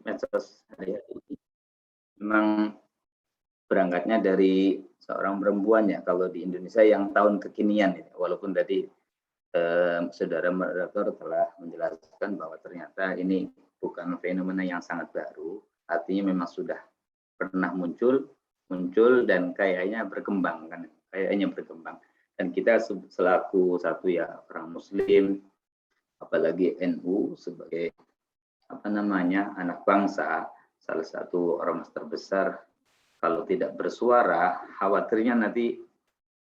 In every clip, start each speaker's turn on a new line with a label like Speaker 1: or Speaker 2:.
Speaker 1: medsos hari-hari ini. Memang berangkatnya dari seorang perempuan ya, kalau di Indonesia yang tahun kekinian ya, walaupun tadi saudara moderator telah menjelaskan bahwa ternyata ini bukan fenomena yang sangat baru, artinya memang sudah pernah muncul dan kayaknya berkembang kan, dan kita selaku satu ya orang Muslim, apalagi NU sebagai anak bangsa, salah satu ormas terbesar, kalau tidak bersuara khawatirnya nanti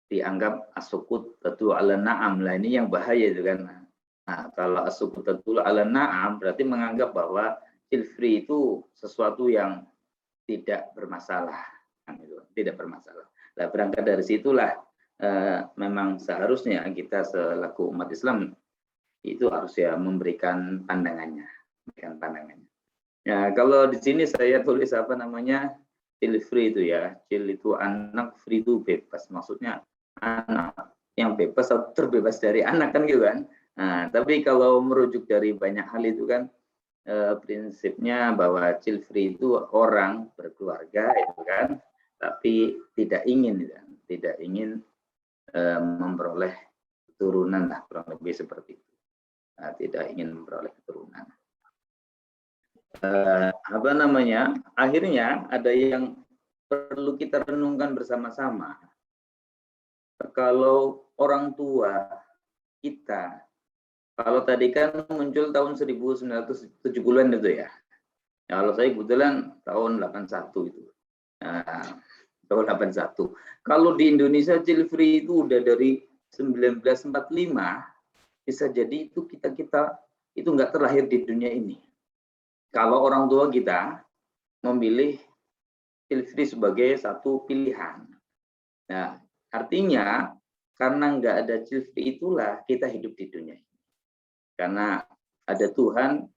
Speaker 1: dianggap asukut tatu ala na'am lah, ini yang bahaya itu kan. Nah, kalau asukut tatu ala na'am berarti menganggap bahwa child free itu sesuatu yang tidak bermasalah, tidak bermasalah. Nah, berangkat dari situlah memang seharusnya kita selaku umat Islam itu harus ya memberikan pandangannya. Ya, kalau di sini saya tulis child free itu ya, child itu anak, free itu bebas, maksudnya anak yang bebas atau terbebas dari anak kan gitu kan. Nah, tapi kalau merujuk dari banyak hal itu kan prinsipnya bahwa child free itu orang berkeluarga itu kan, tapi tidak ingin memperoleh keturunan lah, kurang lebih seperti itu. Nah, tidak ingin memperoleh keturunan. Akhirnya ada yang perlu kita renungkan bersama-sama. Kalau orang tua kita, kalau tadi kan muncul tahun 1970-an itu ya. Kalau saya kebetulan tahun 81 itu. Nah, tahun 81. Kalau di Indonesia child free itu udah dari 1945, bisa jadi itu kita itu nggak terlahir di dunia ini. Kalau orang tua kita memilih child free sebagai satu pilihan. Nah, artinya karena nggak ada child free itulah kita hidup di dunia ini. Karena ada Tuhan,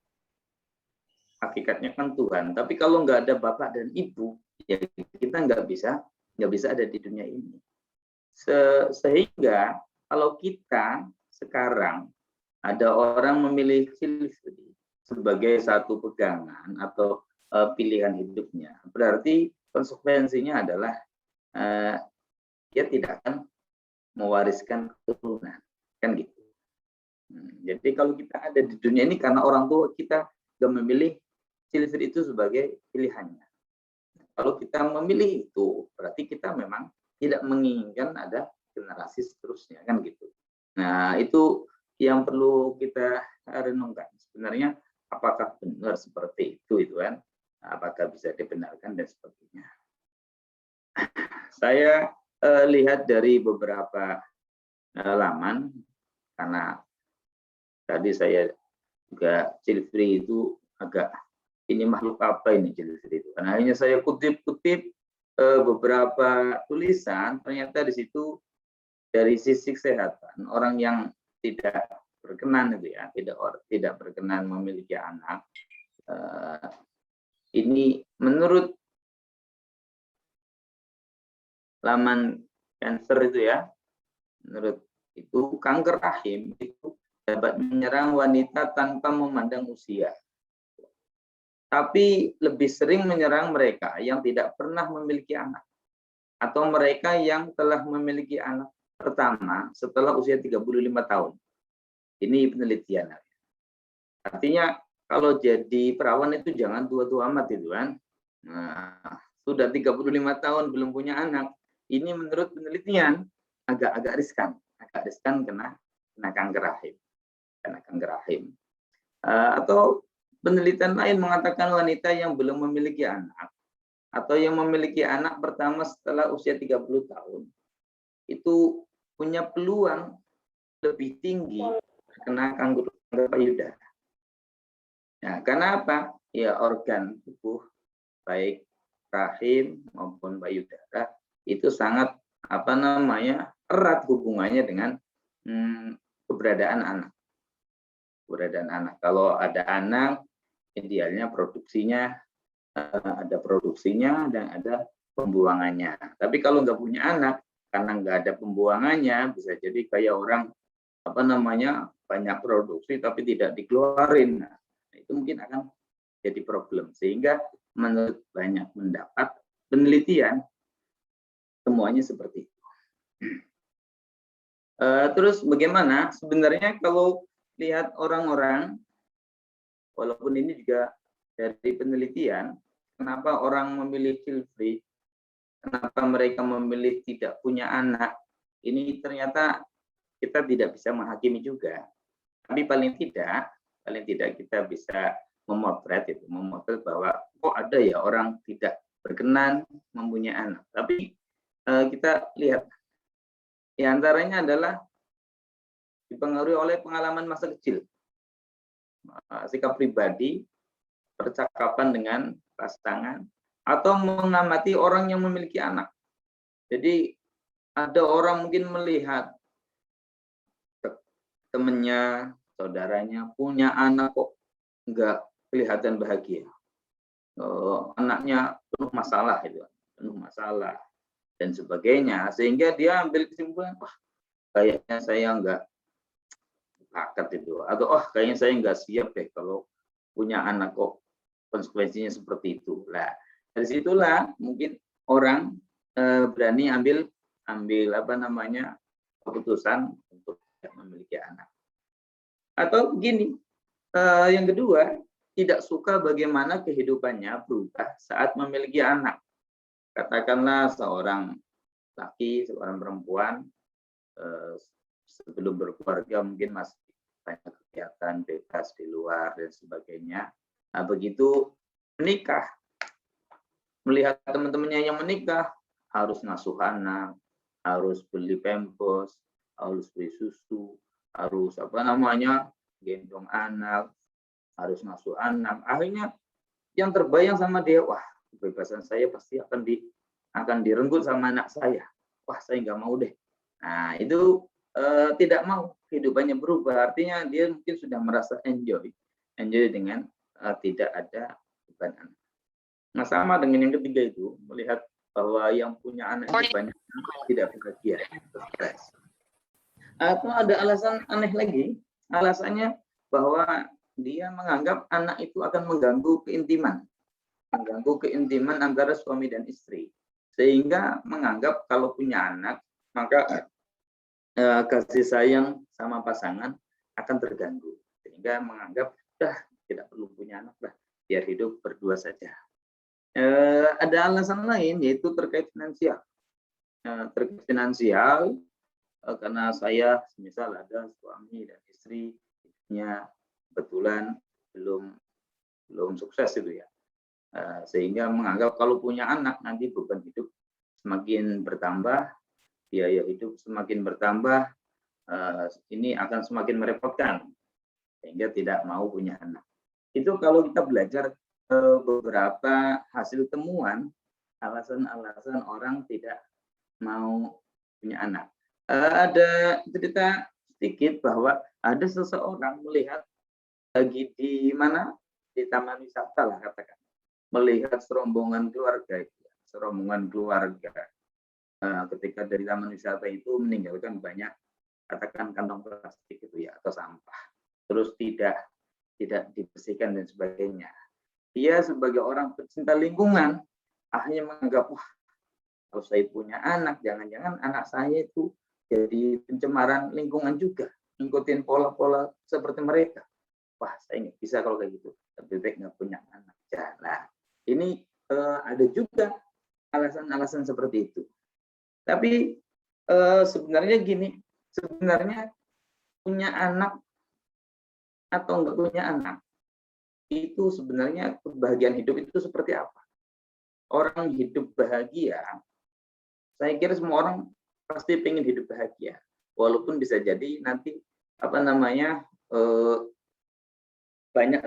Speaker 1: hakikatnya kan Tuhan. Tapi kalau nggak ada bapak dan ibu, ya kita nggak bisa ada di dunia ini. Sehingga kalau kita sekarang ada orang memilih child free sebagai satu pegangan atau pilihan hidupnya, berarti konsekuensinya adalah dia tidak akan mewariskan keturunan, kan gitu. Jadi kalau kita ada di dunia ini karena orang tua kita sudah memilih child free itu sebagai pilihannya. Kalau kita memilih itu, berarti kita memang tidak menginginkan ada generasi seterusnya, kan gitu. Nah, itu yang perlu kita renungkan. Sebenarnya apakah benar seperti itu kan? Apakah bisa dibenarkan dan sebagainya. Saya lihat dari beberapa laman, karena tadi saya juga child free itu agak ini makhluk apa ini child free itu. Karena hanya saya kutip beberapa tulisan, ternyata di situ dari sisi kesehatan orang yang tidak berkenan itu ya, tidak berkenan memiliki anak, ini menurut laman cancer itu ya, menurut itu kanker rahim itu dapat menyerang wanita tanpa memandang usia. Tapi lebih sering menyerang mereka yang tidak pernah memiliki anak atau mereka yang telah memiliki anak pertama setelah usia 35 tahun. Ini penelitian. Artinya kalau jadi perawan itu jangan tua-tua amat itu kan. Nah, sudah 35 tahun belum punya anak. Ini menurut penelitian agak riskan kena kanker rahim. Atau penelitian lain mengatakan wanita yang belum memiliki anak atau yang memiliki anak pertama setelah usia 30 tahun itu punya peluang lebih tinggi terkena kanker payudara. Nah, karena apa? Ya organ tubuh baik rahim maupun payudara itu sangat erat hubungannya dengan keberadaan anak. Kalau ada anak, idealnya ada produksinya dan ada pembuangannya. Tapi kalau nggak punya anak, karena nggak ada pembuangannya, bisa jadi kayak orang banyak produksi tapi tidak dikeluarin. Nah, itu mungkin akan jadi problem. Sehingga menurut banyak pendapat penelitian semuanya seperti itu. Terus bagaimana sebenarnya kalau lihat orang-orang, walaupun ini juga dari penelitian, kenapa orang memilih childfree, kenapa mereka memilih tidak punya anak, ini ternyata kita tidak bisa menghakimi juga. Tapi paling tidak kita bisa memotret bahwa kok ada ya orang tidak berkenan mempunyai anak. Tapi kita lihat, di antaranya adalah dipengaruhi oleh pengalaman masa kecil, sikap pribadi, percakapan dengan pasangan, atau mengamati orang yang memiliki anak. Jadi ada orang mungkin melihat temannya, saudaranya punya anak kok nggak kelihatan bahagia. Anaknya penuh masalah dan sebagainya, sehingga dia ambil kesimpulan, wah kayaknya saya nggak bakat itu, atau kayaknya saya nggak siap deh kalau punya anak kok konsekuensinya seperti itu. Nah, dari situlah mungkin orang berani ambil keputusan untuk tidak memiliki anak. Atau begini, yang kedua, tidak suka bagaimana kehidupannya berubah saat memiliki anak. Katakanlah seorang laki, seorang perempuan, sebelum berkeluarga mungkin masih banyak kegiatan bebas di luar dan sebagainya. Nah, begitu menikah, melihat teman-temannya yang menikah, harus ngasuh anak, harus beli pampers, harus beli susu, harus gendong anak, harus ngasuh anak. Akhirnya yang terbayang sama dia, wah kebebasan saya pasti akan direnggut sama anak saya. Wah saya nggak mau deh. Nah itu tidak mau kehidupannya berubah. Artinya dia mungkin sudah merasa enjoy dengan tidak ada beban anak. Nah sama dengan yang ketiga itu, melihat bahwa yang punya anak itu banyak tidak bahagia, stres. Atau ada alasan aneh lagi, alasannya bahwa dia menganggap anak itu akan mengganggu keintiman antara suami dan istri, sehingga menganggap kalau punya anak maka kasih sayang sama pasangan akan terganggu, sehingga menganggap tidak perlu punya anak lah, biar hidup berdua saja. Ada alasan lain yaitu terkait finansial. Karena saya misal ada suami dan istri, hidupnya kebetulan belum sukses itu ya, sehingga menganggap kalau punya anak nanti beban hidup semakin bertambah, biaya hidup semakin bertambah, ini akan semakin merepotkan, sehingga tidak mau punya anak. Itu kalau kita belajar beberapa hasil temuan alasan-alasan orang tidak mau punya anak. Ada cerita sedikit bahwa ada seseorang melihat lagi di taman wisata lah katakan, melihat serombongan keluarga. Ketika dari taman wisata itu meninggalkan banyak katakan kantong plastik itu ya, atau sampah, terus tidak dibersihkan dan sebagainya. Dia sebagai orang pecinta lingkungan akhirnya menganggap, wah kalau saya punya anak, jangan-jangan anak saya itu jadi pencemaran lingkungan juga, ngikutin pola-pola seperti mereka. Wah saya nggak bisa kalau kayak gitu, lebih baik nggak punya anak. Nah ini ada juga alasan-alasan seperti itu. Tapi sebenarnya punya anak atau nggak punya anak itu sebenarnya kebahagiaan hidup itu seperti apa? Orang hidup bahagia, saya kira semua orang pasti ingin hidup bahagia, walaupun bisa jadi nanti banyak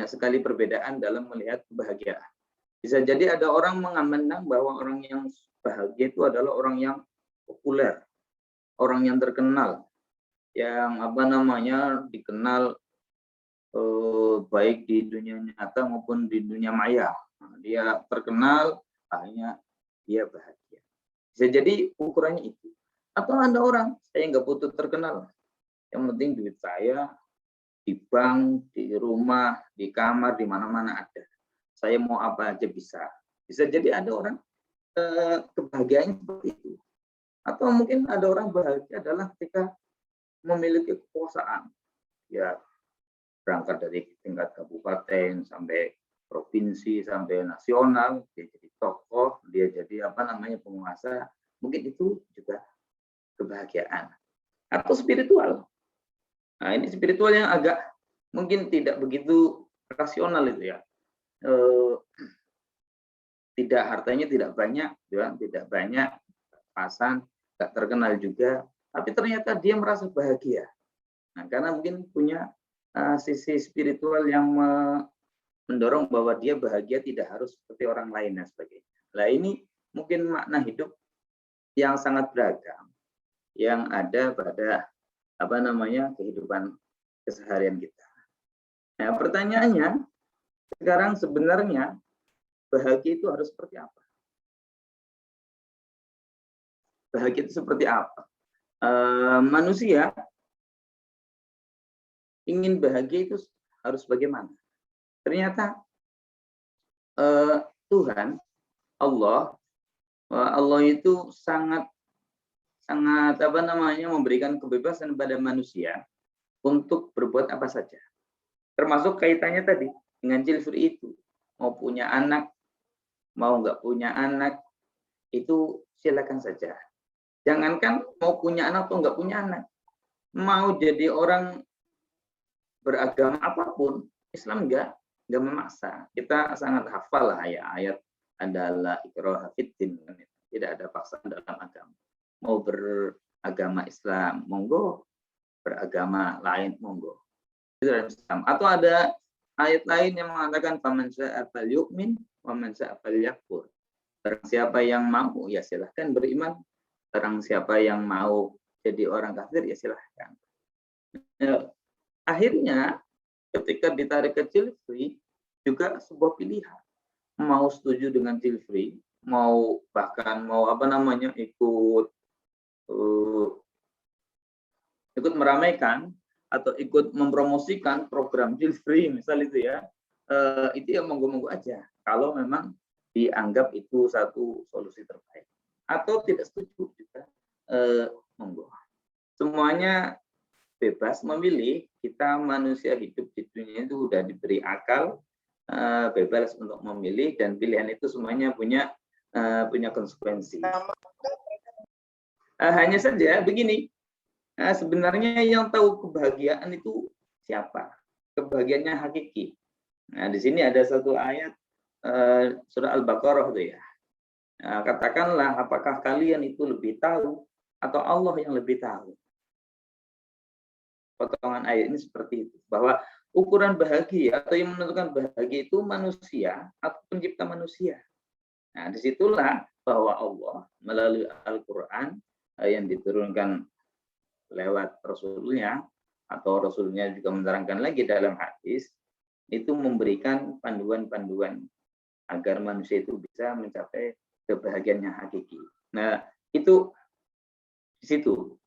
Speaker 1: sekali perbedaan dalam melihat kebahagiaan. Bisa jadi ada orang memandang bahwa orang yang bahagia itu adalah orang yang populer, orang yang terkenal, yang dikenal baik di dunia nyata maupun di dunia maya. Dia terkenal, akhirnya dia bahagia. Bisa jadi ukurannya itu. Atau ada orang, saya nggak butuh terkenal, yang penting duit saya, di bank, di rumah, di kamar, di mana-mana ada. Saya mau apa aja bisa. Bisa jadi ada orang kebahagiaan seperti itu. Atau mungkin ada orang bahagia adalah ketika memiliki kekuasaan. Ya, berangkat dari tingkat kabupaten sampai provinsi sampai nasional, dia jadi tokoh, dia jadi penguasa, mungkin itu juga kebahagiaan atau spiritual. Nah, ini spiritual yang agak mungkin tidak begitu rasional itu ya. Tidak, hartanya tidak banyak, ya, tidak banyak, pasan, tidak terkenal juga, tapi ternyata dia merasa bahagia. Nah, karena mungkin punya sisi spiritual yang mendorong bahwa dia bahagia tidak harus seperti orang lain dan sebagainya. Nah, ini mungkin makna hidup yang sangat beragam yang ada pada kehidupan keseharian kita. Nah, pertanyaannya sekarang sebenarnya bahagia itu harus seperti apa? Bahagia itu seperti apa? Manusia ingin bahagia itu harus bagaimana? Ternyata Tuhan, Allah itu sangat memberikan kebebasan pada manusia untuk berbuat apa saja. Termasuk kaitannya tadi dengan Jilfri itu. Mau punya anak, mau nggak punya anak, itu silakan saja. Jangankan mau punya anak atau nggak punya anak. Mau jadi orang beragama apapun, Islam nggak memaksa. Kita sangat hafal lah ayat adalah ikraha fiddin. Tidak ada paksaan dalam agama. Mau beragama Islam, monggo. Beragama lain, monggo. Itu dalam Islam. Atau ada ayat lain yang mengatakan faman syaa falyu'min wa man syaa falyakfur. Barang siapa yang mau ya silahkan beriman. Barang siapa yang mau jadi orang kafir ya silahkan. Akhirnya ketika ditarik ke Jilfri juga sebuah pilihan. Mau setuju dengan Jilfri, mau bahkan mau ikut meramaikan atau ikut mempromosikan program Jilfri misal itu ya, itu ya monggo-monggo aja kalau memang dianggap itu satu solusi terbaik. Atau tidak setuju juga monggo. Semuanya bebas memilih. Kita manusia hidup di dunia itu sudah diberi akal, bebas untuk memilih, dan pilihan itu semuanya punya konsekuensi. Hanya saja begini, sebenarnya yang tahu kebahagiaan itu siapa? Kebahagiaannya hakiki. Nah, di sini ada satu ayat surah Al-Baqarah itu ya. Katakanlah, apakah kalian itu lebih tahu atau Allah yang lebih tahu? Potongan ayat ini seperti itu, bahwa ukuran bahagia atau yang menentukan bahagia itu manusia atau pencipta manusia. Nah, disitulah bahwa Allah melalui Al-Quran yang diturunkan lewat Rasulnya, atau Rasulnya juga menerangkan lagi dalam hadis, itu memberikan panduan-panduan agar manusia itu bisa mencapai kebahagiaannya hakiki. Nah, itu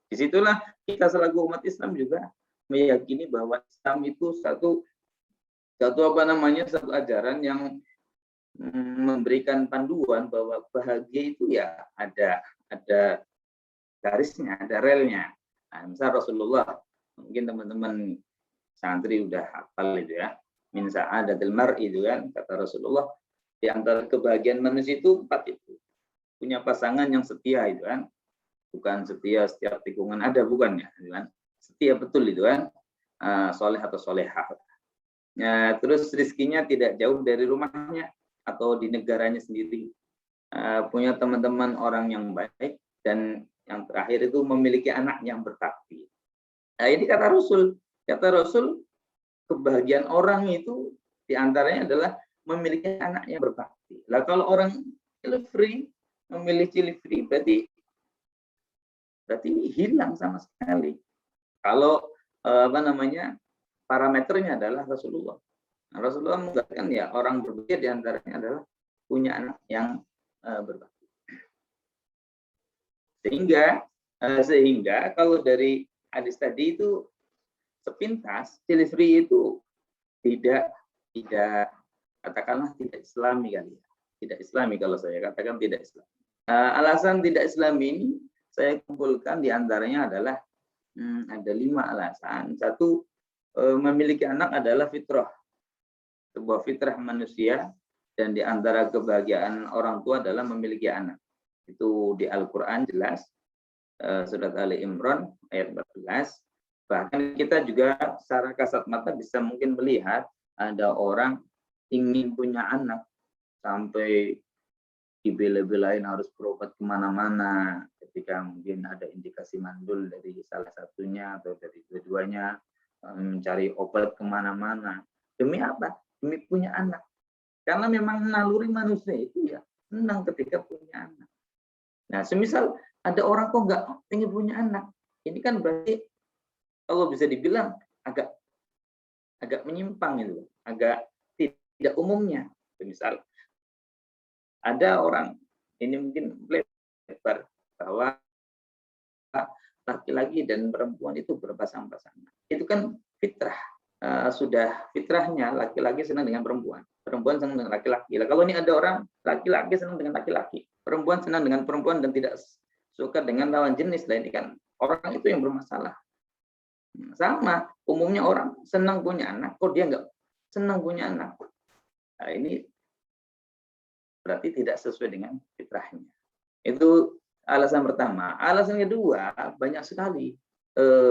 Speaker 1: disitulah kita selaku umat Islam juga meyakini bahwa Islam itu satu ajaran yang memberikan panduan bahwa bahagia itu ya ada garisnya, ada relnya. Nah, misal Rasulullah, mungkin teman-teman santri udah hafal itu ya, min sa'adatil mar'i itu kan, kata Rasulullah, di antara kebahagiaan manusia itu 4 itu. Punya pasangan yang setia itu kan, bukan setia setiap tikungan ada, bukan ya, itu kan. Setia betul itu kan, soleh atau solehah. Nah, terus rezekinya tidak jauh dari rumahnya atau di negaranya sendiri. Punya teman-teman orang yang baik, dan yang terakhir itu memiliki anak yang berbakti. Nah, ini kata Rasul. Kata Rasul, kebahagiaan orang itu diantaranya adalah memiliki anak yang berbakti. Lah kalau orang Jilfri, memilih Jilfri, berarti hilang sama sekali. Kalau parameternya adalah Rasulullah. Nah, Rasulullah mengatakan ya orang berbakti diantaranya adalah punya anak yang berbakti. Sehingga kalau dari hadis tadi itu sepintas child free itu tidak katakanlah tidak Islami kali ya. Tidak Islami kalau saya katakan tidak Islami. Alasan tidak Islami ini saya kumpulkan diantaranya adalah ada 5 alasan. Satu, memiliki anak adalah fitrah, sebuah fitrah manusia, dan diantara kebahagiaan orang tua adalah memiliki anak. Itu di Al-Quran jelas, surat Ali Imran ayat 14. Bahkan kita juga secara kasat mata bisa mungkin melihat ada orang ingin punya anak sampai dibela-belain harus berobat kemana-mana ketika mungkin ada indikasi mandul dari salah satunya atau dari dua-duanya, mencari obat kemana-mana. Demi apa? Demi punya anak. Karena memang naluri manusia itu ya senang ketika punya anak. Nah, semisal ada orang kok nggak ingin punya anak, ini kan berarti kalau bisa dibilang agak menyimpang itu, agak tidak umumnya. Misal ada orang ini mungkin lebar bahwa laki-laki dan perempuan itu berpasang-pasangan. Itu kan fitrah. Sudah fitrahnya laki-laki senang dengan perempuan senang dengan laki-laki. Kalau ini ada orang laki-laki senang dengan laki-laki, perempuan senang dengan perempuan dan tidak suka dengan lawan jenis, ini kan orang itu yang bermasalah. Sama, umumnya orang senang punya anak, kok dia nggak senang punya anak. Nah, ini berarti tidak sesuai dengan fitrahnya. Itu alasan pertama. Alasan kedua, banyak sekali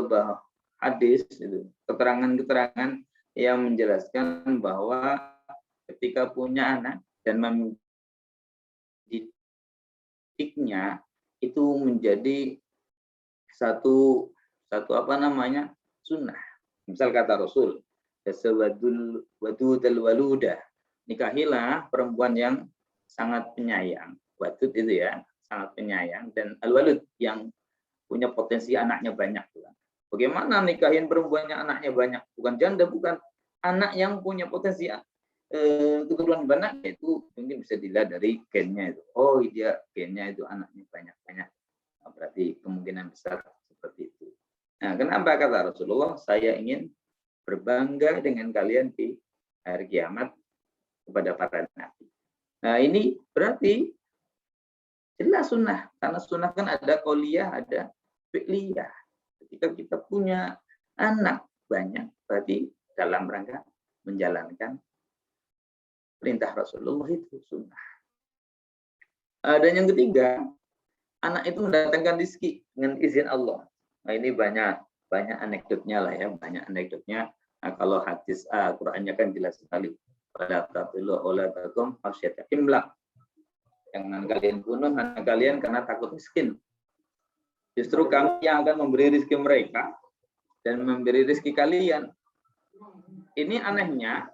Speaker 1: bahwa hadis itu keterangan-keterangan yang menjelaskan bahwa ketika punya anak dan mendidiknya itu menjadi satu sunnah. Misal kata Rasul, wadudul waludah, nikahilah perempuan yang sangat penyayang. Wadud itu ya, sangat penyayang, dan al-walud yang punya potensi anaknya banyak. Bagaimana nikahin perempuan yang anaknya banyak? Bukan janda, bukan. Anak yang punya potensi keturunan banyak, itu mungkin bisa dilihat dari gennya itu. Oh, dia gennya itu anaknya banyak-banyak. Berarti kemungkinan besar seperti itu. Nah, kenapa kata Rasulullah, saya ingin berbangga dengan kalian di hari kiamat kepada para nabi. Nah, ini berarti jelas sunnah. Karena sunnah kan ada qauliyah, ada fi'liyah. Ketika kita punya anak banyak, berarti dalam rangka menjalankan perintah Rasulullah itu sunnah. Dan yang ketiga, anak itu mendatangkan rezeki dengan izin Allah. Nah, ini banyak anekdotnya lah ya, banyak anekdotnya. Nah, kalau hadis Qurannya kan jelas sekali. Pada taqulu auladakum khasyata imlaq. Jangan kalian bunuh anak kalian karena takut miskin. Justru kami yang akan memberi rezeki mereka dan memberi rezeki kalian. Ini anehnya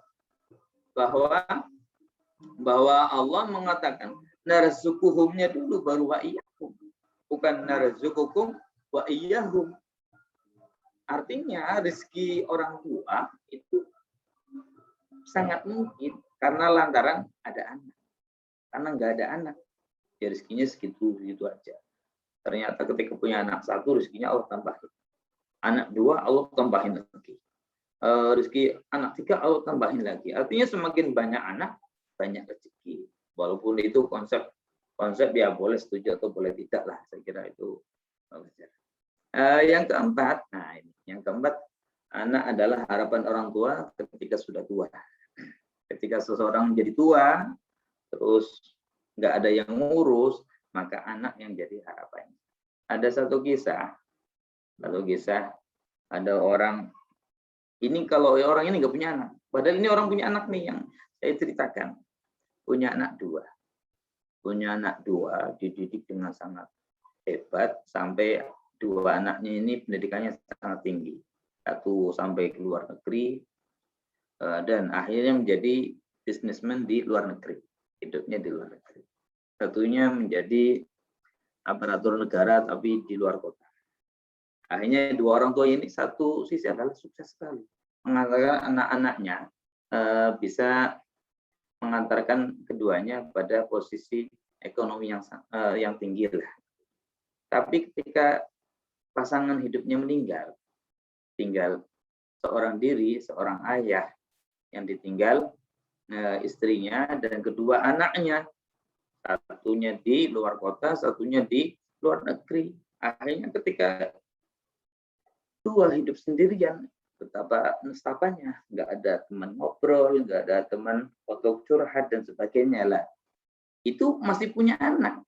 Speaker 1: bahwa Allah mengatakan narzuquhumnya dulu baru wa iyyakum. Bukan narzuqukum wa iyyahum. Artinya rezeki orang tua itu sangat mungkin karena lantaran ada anak. Karena nggak ada anak, ya rezekinya segitu aja. Ternyata ketika punya anak satu, rezekinya Allah tambahin. Anak dua, Allah tambahin lagi. Rezeki anak tiga, Allah tambahin lagi. Artinya semakin banyak anak, banyak rezeki. Walaupun itu konsep ya boleh setuju atau boleh tidak lah. Saya kira itu wajar. Yang keempat, anak adalah harapan orang tua ketika sudah tua. Ketika seseorang menjadi tua, terus nggak ada yang ngurus, maka anak yang jadi harapannya. Ada satu kisah, ada orang, ini kalau orang ini nggak punya anak, padahal ini orang punya anak nih yang saya ceritakan, punya anak dua, dididik dengan sangat hebat, sampai dua anaknya ini pendidikannya sangat tinggi, satu sampai ke luar negeri, dan akhirnya menjadi bisnismen di luar negeri. Hidupnya di luar negeri. Satunya menjadi aparatur negara tapi di luar kota. Akhirnya dua orang tua ini satu sisi adalah sukses sekali. Mengantarkan anak-anaknya bisa mengantarkan keduanya pada posisi ekonomi yang tinggi lah. Tapi ketika pasangan hidupnya meninggal, tinggal seorang diri, seorang ayah yang ditinggal istrinya dan kedua anaknya. Satunya di luar kota, satunya di luar negeri. Akhirnya ketika tua hidup sendirian, betapa nestapanya. Nggak ada teman ngobrol, nggak ada teman untuk curhat dan sebagainya lah. Itu masih punya anak.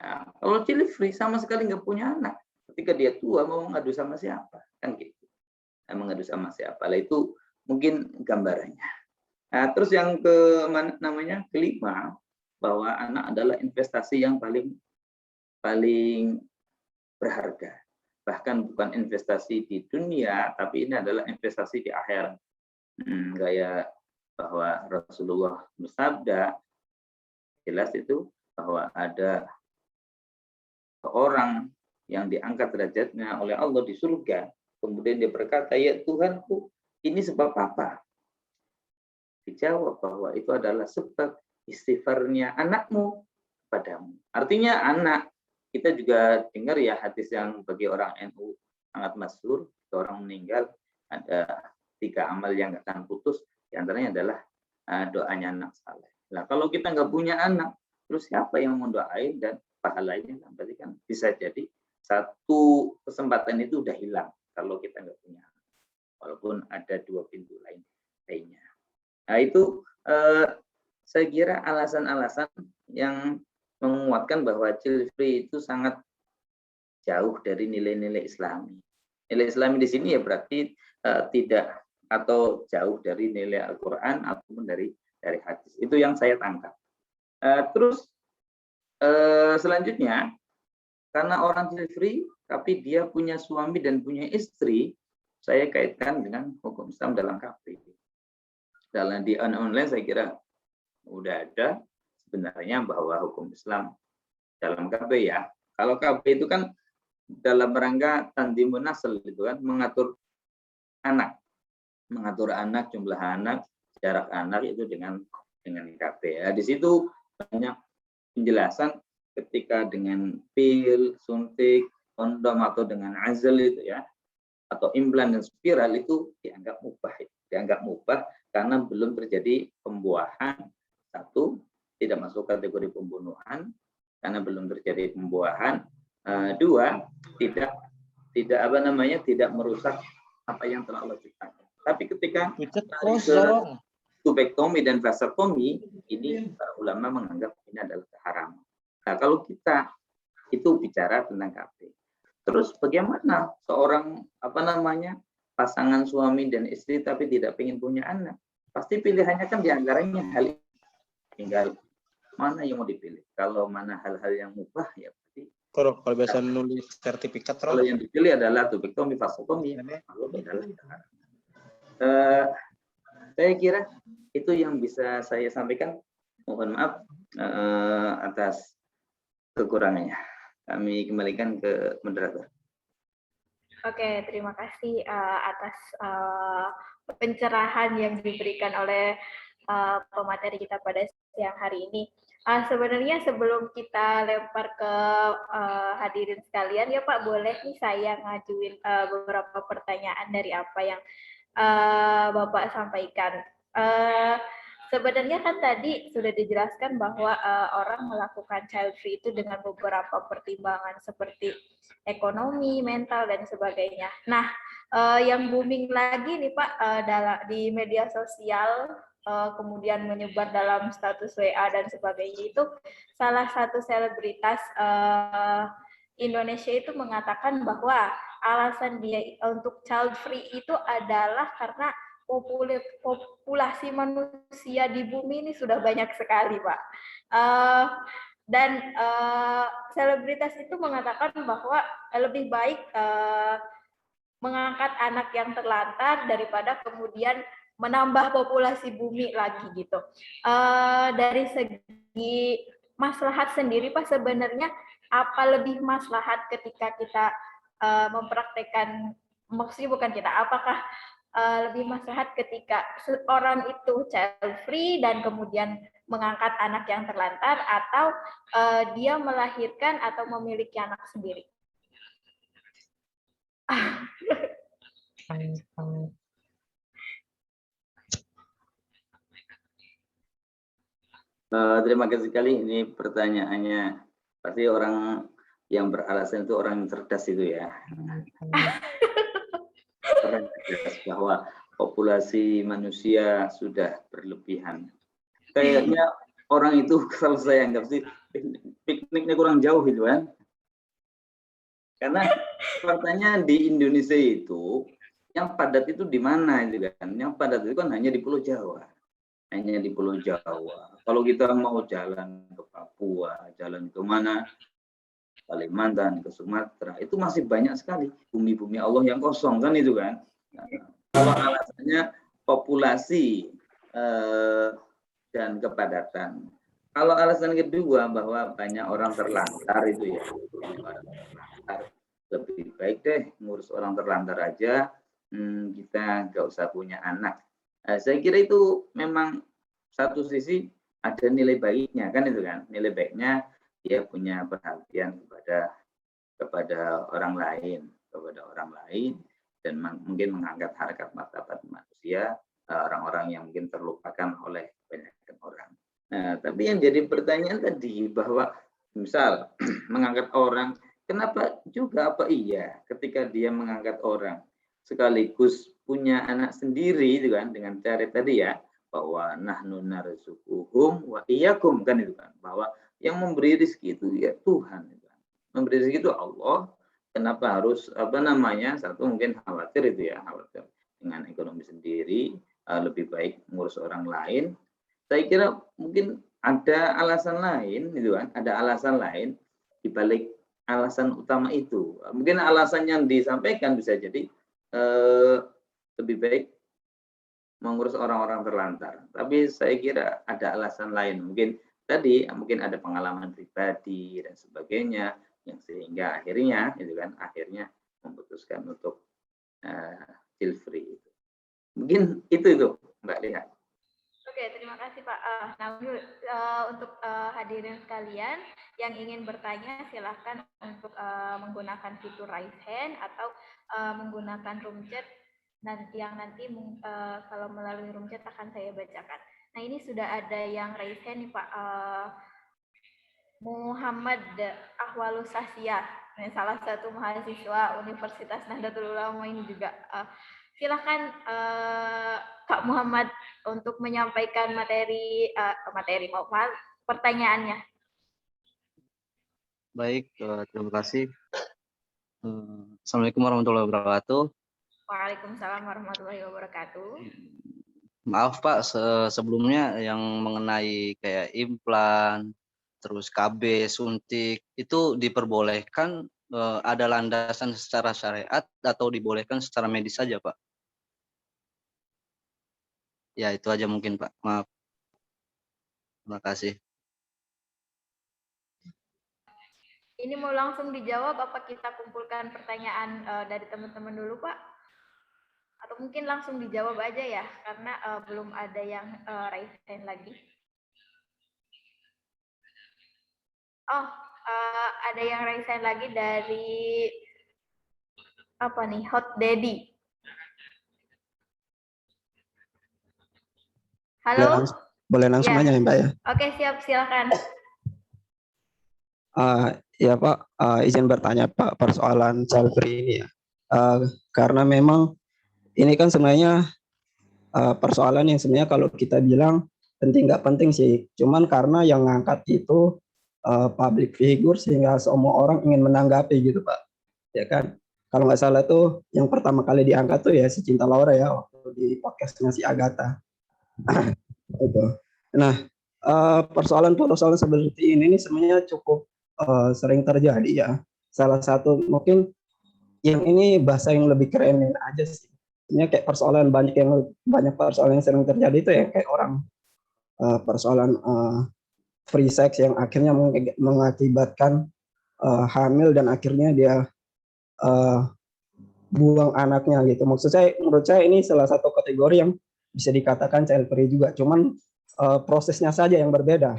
Speaker 1: Nah, kalau child free sama sekali nggak punya anak. Ketika dia tua mau ngadu sama siapa? Kan gitu. Nah, mengadu sama siapa? Lah itu mungkin gambarannya. Nah, terus yang kelima, bahwa anak adalah investasi yang paling berharga. Bahkan bukan investasi di dunia, tapi ini adalah investasi di akhirat. Kayak bahwa Rasulullah bersabda, jelas itu bahwa ada seorang yang diangkat derajatnya oleh Allah di surga, kemudian dia berkata, ya Tuhanku, ini sebab apa? Dijawab bahwa itu adalah sebab istighfarnya anakmu padamu. Artinya anak, kita juga dengar ya hadis yang bagi orang NU sangat masyhur, orang meninggal ada 3 amal yang nggak akan putus, diantaranya adalah doanya anak saleh. Nah kalau kita nggak punya anak, terus siapa yang mau doain dan pahalanya? Berarti kan bisa jadi satu kesempatan itu udah hilang kalau kita nggak punya anak, walaupun ada 2 pintu lainnya. Nah itu saya kira alasan-alasan yang menguatkan bahwa child free itu sangat jauh dari nilai-nilai Islami. Nilai Islami di sini ya berarti tidak atau jauh dari nilai Al-Quran ataupun dari hadis. Itu yang saya tangkap. Terus selanjutnya, karena orang child free tapi dia punya suami dan punya istri, saya kaitkan dengan hukum Islam dalam KB. Dalam di online saya kira udah ada sebenarnya bahwa hukum Islam dalam KB ya. Kalau KB itu kan dalam rangka tanzimun nasl gitu kan, mengatur anak, jumlah anak, jarak anak itu dengan KB ya. Di situ banyak penjelasan ketika dengan pil, suntik, kondom atau dengan azal itu ya, atau implan dan spiral itu dianggap mubah karena belum terjadi pembuahan. Satu, tidak masuk kategori pembunuhan karena belum terjadi pembuahan. Dua, tidak merusak apa yang telah Allah ciptakan. Tapi ketika tubektomi dan vasektomi, ini para ulama menganggap ini adalah keharaman. Nah, kalau kita itu bicara tentang KB. Terus bagaimana seorang pasangan suami dan istri tapi tidak ingin punya anak? Pasti pilihannya kan diantaranya hal ini. Tinggal mana yang mau dipilih. Kalau mana hal-hal yang mubah ya berarti.
Speaker 2: Kalau biasa nulis sertifikat.
Speaker 1: Kalau yang dipilih adalah tubektomi, vasektomi, saya kira itu yang bisa saya sampaikan. Mohon maaf atas kekurangannya. Kami kembalikan ke moderator.
Speaker 3: Oke, terima kasih atas pencerahan yang diberikan oleh pemateri kita pada siang hari ini. Sebenarnya sebelum kita lempar ke hadirin sekalian, ya Pak, boleh nih saya ngajuin beberapa pertanyaan dari apa yang Bapak sampaikan. Sebenarnya kan tadi sudah dijelaskan bahwa orang melakukan child free itu dengan beberapa pertimbangan seperti ekonomi, mental, dan sebagainya. Nah, yang booming lagi nih Pak di media sosial, kemudian menyebar dalam status WA dan sebagainya itu salah satu selebritas Indonesia itu mengatakan bahwa alasan dia untuk child free itu adalah karena populasi manusia di bumi ini sudah banyak sekali, Pak. Dan selebritas itu mengatakan bahwa lebih baik mengangkat anak yang terlantar daripada kemudian menambah populasi bumi lagi gitu. Dari segi maslahat sendiri, Pak, sebenarnya apa lebih maslahat ketika kita mempraktekkan, maksudnya bukan kita, apakah lebih maslahat ketika seorang itu child free dan kemudian mengangkat anak yang terlantar atau dia melahirkan atau memiliki anak sendiri?
Speaker 1: Terima kasih sekali. Ini pertanyaannya pasti orang yang beralasan itu orang yang cerdas itu ya. Orang cerdas bahwa populasi manusia sudah berlebihan. Kayaknya orang itu kalau saya anggap sih pikniknya kurang jauh gitu kan. Karena faktanya di Indonesia itu yang padat itu di mana itu kan? Yang padat itu kan hanya di Pulau Jawa. Hanya di Pulau Jawa. Kalau kita mau jalan ke Papua, jalan ke mana, Kalimantan, ke Sumatera, itu masih banyak sekali bumi-bumi Allah yang kosong kan itu kan. Nah, kalau alasannya populasi dan kepadatan. Kalau alasan kedua bahwa banyak orang terlantar itu ya, lebih baik deh ngurus orang terlantar aja, kita nggak usah punya anak. Saya kira itu memang satu sisi ada nilai baiknya kan itu kan, nilai baiknya dia punya perhatian kepada orang lain, dan mungkin mengangkat harkat martabat manusia, orang-orang yang mungkin terlupakan oleh banyak orang. Nah, tapi yang jadi pertanyaan tadi bahwa misal mengangkat orang, kenapa juga apa iya ketika dia mengangkat orang sekaligus punya anak sendiri itu kan dengan cara tadi ya, bahwa nahnu narzuquhum wa iyyakum kan itu kan, bahwa yang memberi rezeki itu ya Tuhan itu kan. Memberi rezeki itu Allah. Kenapa harus satu mungkin khawatir itu ya, khawatir dengan ekonomi sendiri, lebih baik ngurus orang lain. Saya kira mungkin ada alasan lain gitu kan, ada alasan lain di balik alasan utama itu. Mungkin alasan yang disampaikan bisa jadi lebih baik mengurus orang-orang terlantar. Tapi saya kira ada alasan lain. Mungkin tadi mungkin ada pengalaman pribadi dan sebagainya yang sehingga akhirnya itu kan memutuskan untuk child free. Mungkin itu Mbak Liha.
Speaker 3: Oke, terima kasih Pak. Untuk hadirin sekalian yang ingin bertanya silahkan untuk menggunakan fitur raise hand atau menggunakan room chat yang nanti kalau melalui room chat akan saya bacakan. Nah, ini sudah ada yang raise hand nih Pak. Muhammad Ahwalus Sasya, salah satu mahasiswa Universitas Nahdlatul Ulama ini juga. Silakan Kak Muhammad untuk menyampaikan pertanyaannya.
Speaker 2: Baik, terima kasih. Assalamualaikum warahmatullahi wabarakatuh.
Speaker 3: Waalaikumsalam warahmatullahi wabarakatuh.
Speaker 2: Maaf Pak, sebelumnya yang mengenai kayak implan, terus KB, suntik, itu diperbolehkan ada landasan secara syariat atau dibolehkan secara medis saja Pak? Ya itu aja mungkin Pak, maaf. Terima kasih.
Speaker 3: Ini mau langsung dijawab apa kita kumpulkan pertanyaan dari teman-teman dulu Pak? Atau mungkin langsung dijawab aja ya, karena belum ada yang raise hand lagi. Oh, ada yang raise hand lagi dari apa nih, Hot Daddy. Halo?
Speaker 4: Boleh langsung aja ya Mbak ya?
Speaker 3: Oke, siap, silakan.
Speaker 4: Ya Pak, izin bertanya Pak, persoalan child free ini ya. Karena memang ini kan sebenarnya persoalan yang sebenarnya kalau kita bilang penting nggak penting sih. Cuman karena yang ngangkat itu public figure sehingga semua orang ingin menanggapi gitu Pak. Ya kan? Kalau nggak salah tuh yang pertama kali diangkat tuh ya si Cinta Laura ya waktu di podcastnya si Agatha. Itu. Nah, persoalan seperti ini sebenarnya cukup sering terjadi ya. Salah satu mungkin yang ini bahasa yang lebih kerenin aja sih. Ini kayak banyak persoalan yang sering terjadi itu ya kayak orang persoalan free sex yang akhirnya mengakibatkan hamil dan akhirnya dia buang anaknya gitu. Menurut saya ini salah satu kategori yang bisa dikatakan child free juga. Cuman prosesnya saja yang berbeda.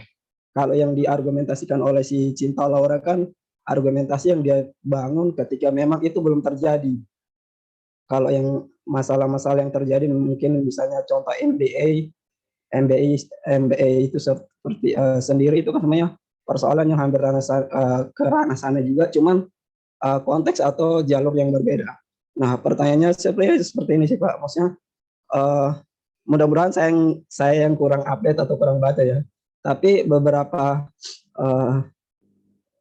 Speaker 4: Kalau yang diargumentasikan oleh si Cinta Laura kan argumentasi yang dia bangun ketika memang itu belum terjadi. Kalau yang masalah-masalah yang terjadi, mungkin misalnya contoh MBA itu seperti sendiri itu kan sebenarnya persoalan yang hampir ke ranah sana juga, cuman konteks atau jalur yang berbeda. Nah, pertanyaannya seperti ini sih Pak, maksudnya mudah-mudahan saya yang kurang update atau kurang baca ya. Tapi beberapa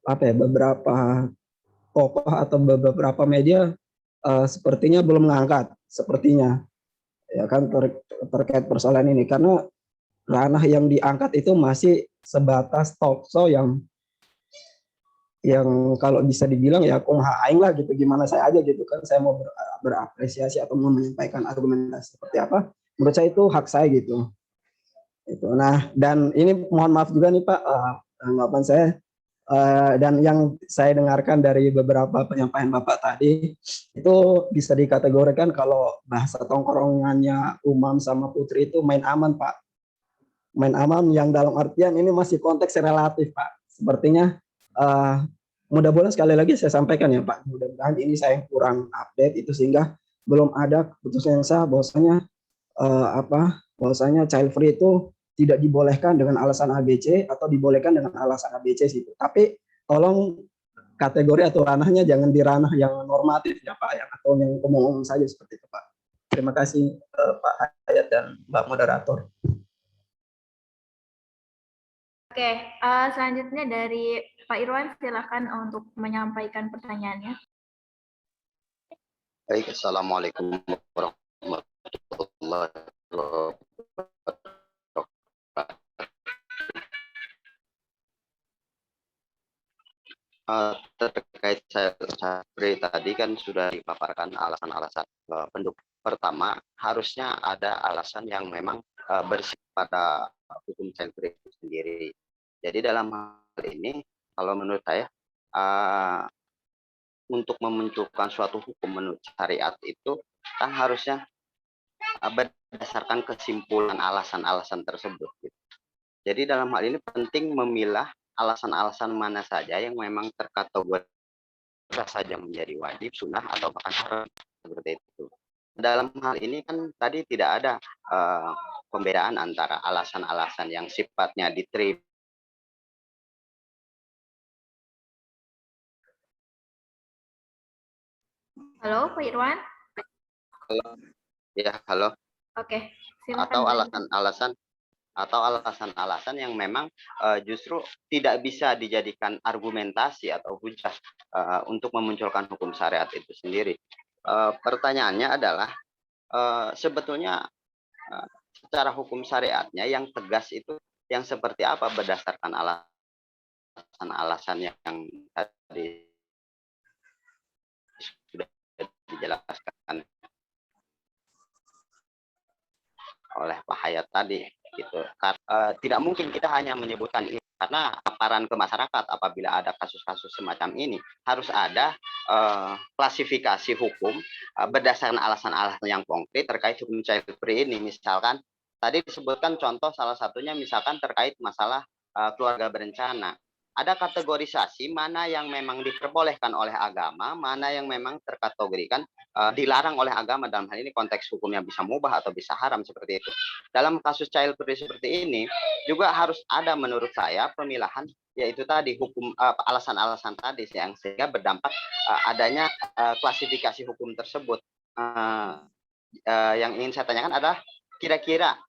Speaker 4: beberapa tokoh atau beberapa media sepertinya belum mengangkat, sepertinya ya kan terkait persoalan ini, karena ranah yang diangkat itu masih sebatas talk show yang kalau bisa dibilang ya kumaha aing lah gitu, gimana saya aja gitu kan, saya mau berapresiasi atau mau menyampaikan argumentasi seperti apa, menurut saya itu hak saya gitu. Itu. Nah, dan ini mohon maaf juga nih Pak, tanggapan saya dan yang saya dengarkan dari beberapa penyampaian Bapak tadi itu bisa dikategorikan kalau bahasa tongkrongannya Umam sama Putri itu main aman Pak. Main aman yang dalam artian ini masih konteks relatif Pak. Sepertinya mudah-mudahan sekali lagi saya sampaikan ya Pak, mudah-mudahan ini saya kurang update itu sehingga belum ada keputusan yang sah bahwasanya bahwasanya child free itu tidak dibolehkan dengan alasan ABC atau dibolehkan dengan alasan ABC situ. Tapi tolong kategori atau ranahnya jangan di ranah yang normatif ya Pak, yang atau yang umum saja seperti itu Pak. Terima kasih Pak Hayat dan Mbak Moderator.
Speaker 3: Oke, selanjutnya dari Pak Irwan, silakan untuk menyampaikan pertanyaannya.
Speaker 5: Baik, Assalamualaikum warahmatullahi wabarakatuh. Terkait Sapri tadi kan sudah dipaparkan alasan-alasan pendukung. Pertama, harusnya ada alasan yang memang bersifat pada hukum Sapri itu sendiri. Jadi dalam hal ini, kalau menurut saya, untuk memunculkan suatu hukum menurut syariat itu kan harusnya berdasarkan kesimpulan alasan-alasan tersebut. Jadi dalam hal ini penting memilah alasan-alasan mana saja yang memang terkategori saja menjadi wajib, sunnah, atau bahkan haram, seperti itu. Dalam hal ini kan tadi tidak ada pembedaan antara alasan-alasan yang sifatnya diterima.
Speaker 3: Halo, Pak Irwan?
Speaker 5: Ya, halo.
Speaker 3: Oke, silakan.
Speaker 5: Atau alasan-alasan yang memang justru tidak bisa dijadikan argumentasi atau hujah untuk memunculkan hukum syariat itu sendiri. Pertanyaannya adalah sebetulnya secara hukum syariatnya yang tegas itu yang seperti apa berdasarkan alasan-alasan yang tadi sudah dijelaskan oleh Pak Hayat tadi gitu. Tidak mungkin kita hanya menyebutkan ini karena paparan ke masyarakat apabila ada kasus-kasus semacam ini harus ada klasifikasi hukum berdasarkan alasan-alasan yang konkret terkait hukum child free ini. Misalkan tadi disebutkan contoh salah satunya misalkan terkait masalah keluarga berencana. Ada kategorisasi mana yang memang diperbolehkan oleh agama, mana yang memang terkategorikan dilarang oleh agama, dalam hal ini konteks hukumnya bisa mubah atau bisa haram seperti itu. Dalam kasus child free seperti ini juga harus ada menurut saya pemilahan, yaitu tadi hukum alasan-alasan tadi yang sehingga berdampak adanya klasifikasi hukum tersebut. Yang ingin saya tanyakan adalah kira-kira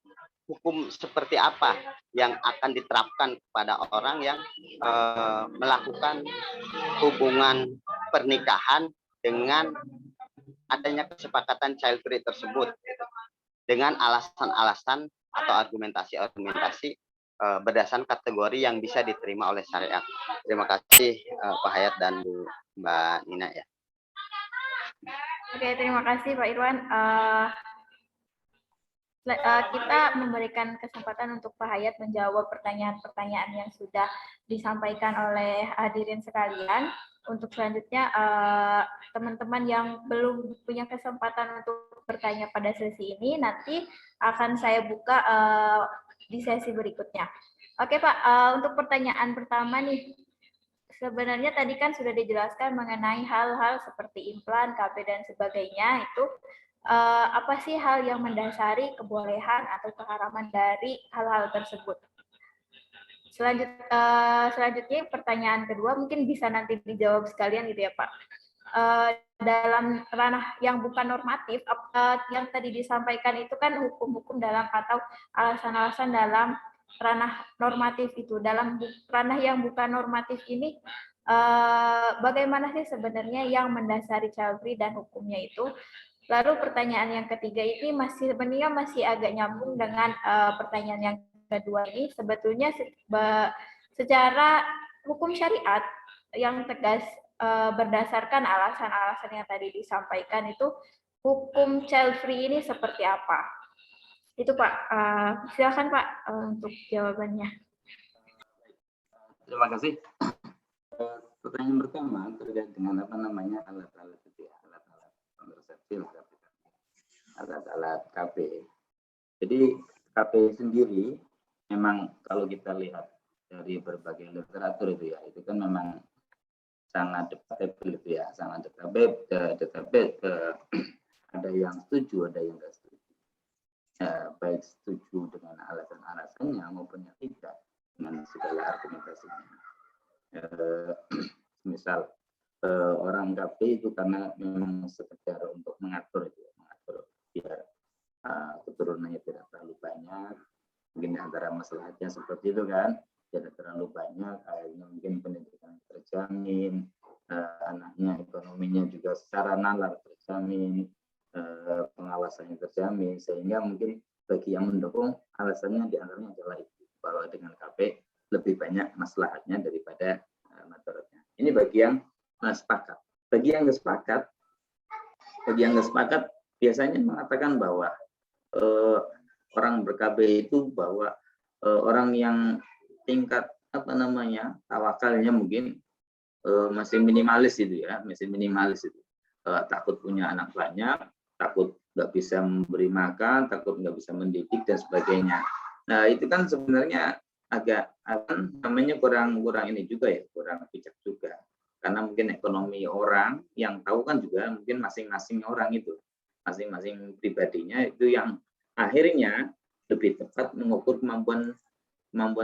Speaker 5: hukum seperti apa yang akan diterapkan kepada orang yang melakukan hubungan pernikahan dengan adanya kesepakatan child free tersebut dengan alasan-alasan atau argumentasi berdasarkan kategori yang bisa diterima oleh syariat. Terima kasih Pak Hayat dan Mbak Nina ya.
Speaker 3: Oke, terima kasih Pak Irwan. Kita memberikan kesempatan untuk Pak Hayat menjawab pertanyaan-pertanyaan yang sudah disampaikan oleh hadirin sekalian. Untuk selanjutnya, teman-teman yang belum punya kesempatan untuk bertanya pada sesi ini, nanti akan saya buka di sesi berikutnya. Oke Pak, untuk pertanyaan pertama nih, sebenarnya tadi kan sudah dijelaskan mengenai hal-hal seperti implan, KB, dan sebagainya, itu apa sih hal yang mendasari kebolehan atau keharaman dari hal-hal tersebut. Selanjutnya pertanyaan kedua mungkin bisa nanti dijawab sekalian gitu ya Pak. Dalam ranah yang bukan normatif, yang tadi disampaikan itu kan hukum-hukum dalam atau alasan-alasan dalam ranah normatif itu. Dalam ranah yang bukan normatif ini, bagaimana sih sebenarnya yang mendasari child free dan hukumnya itu? Lalu pertanyaan yang ketiga ini sebenarnya masih agak nyambung dengan pertanyaan yang kedua ini. Sebetulnya secara hukum syariat yang tegas berdasarkan alasan-alasan yang tadi disampaikan itu, hukum child free ini seperti apa? Itu Pak, silakan Pak untuk jawabannya.
Speaker 1: Terima kasih. Pertanyaan pertama terkait dengan apa namanya alat-alat itu ya, alat-alat kontrasepsi, alat-alat KB. Jadi KB sendiri memang kalau kita lihat dari berbagai literatur itu ya, itu kan memang sangat debatable itu ya, sangat debatable. Ada yang setuju, ada yang tidak setuju. Baik setuju dengan alasan-alasannya maupun yang tidak dengan segala argumentasinya. Misal orang KB itu karena memang sekedar untuk mengatur biar keturunannya tidak terlalu banyak, mungkin antara masalahnya seperti itu kan, tidak terlalu banyak, akhirnya mungkin pendidikan terjamin, anaknya ekonominya juga secara nalar terjamin, pengawasannya terjamin, sehingga mungkin bagi yang mendukung alasannya diantaranya adalah itu, bahwa dengan KB lebih banyak maslahatnya daripada madaratnya. Ini bagi yang sepakat. Bagi yang nggak sepakat biasanya mengatakan bahwa orang ber-KB itu bahwa orang yang tingkat apa namanya tawakalnya mungkin masih minimalis itu ya, takut punya anak banyak, takut nggak bisa memberi makan, takut nggak bisa mendidik dan sebagainya. Nah itu kan sebenarnya agak namanya kurang ini juga ya, kurang bijak juga, karena mungkin ekonomi orang yang tahu kan juga mungkin masing-masing orang itu, masing-masing pribadinya itu yang akhirnya lebih tepat mengukur kemampuan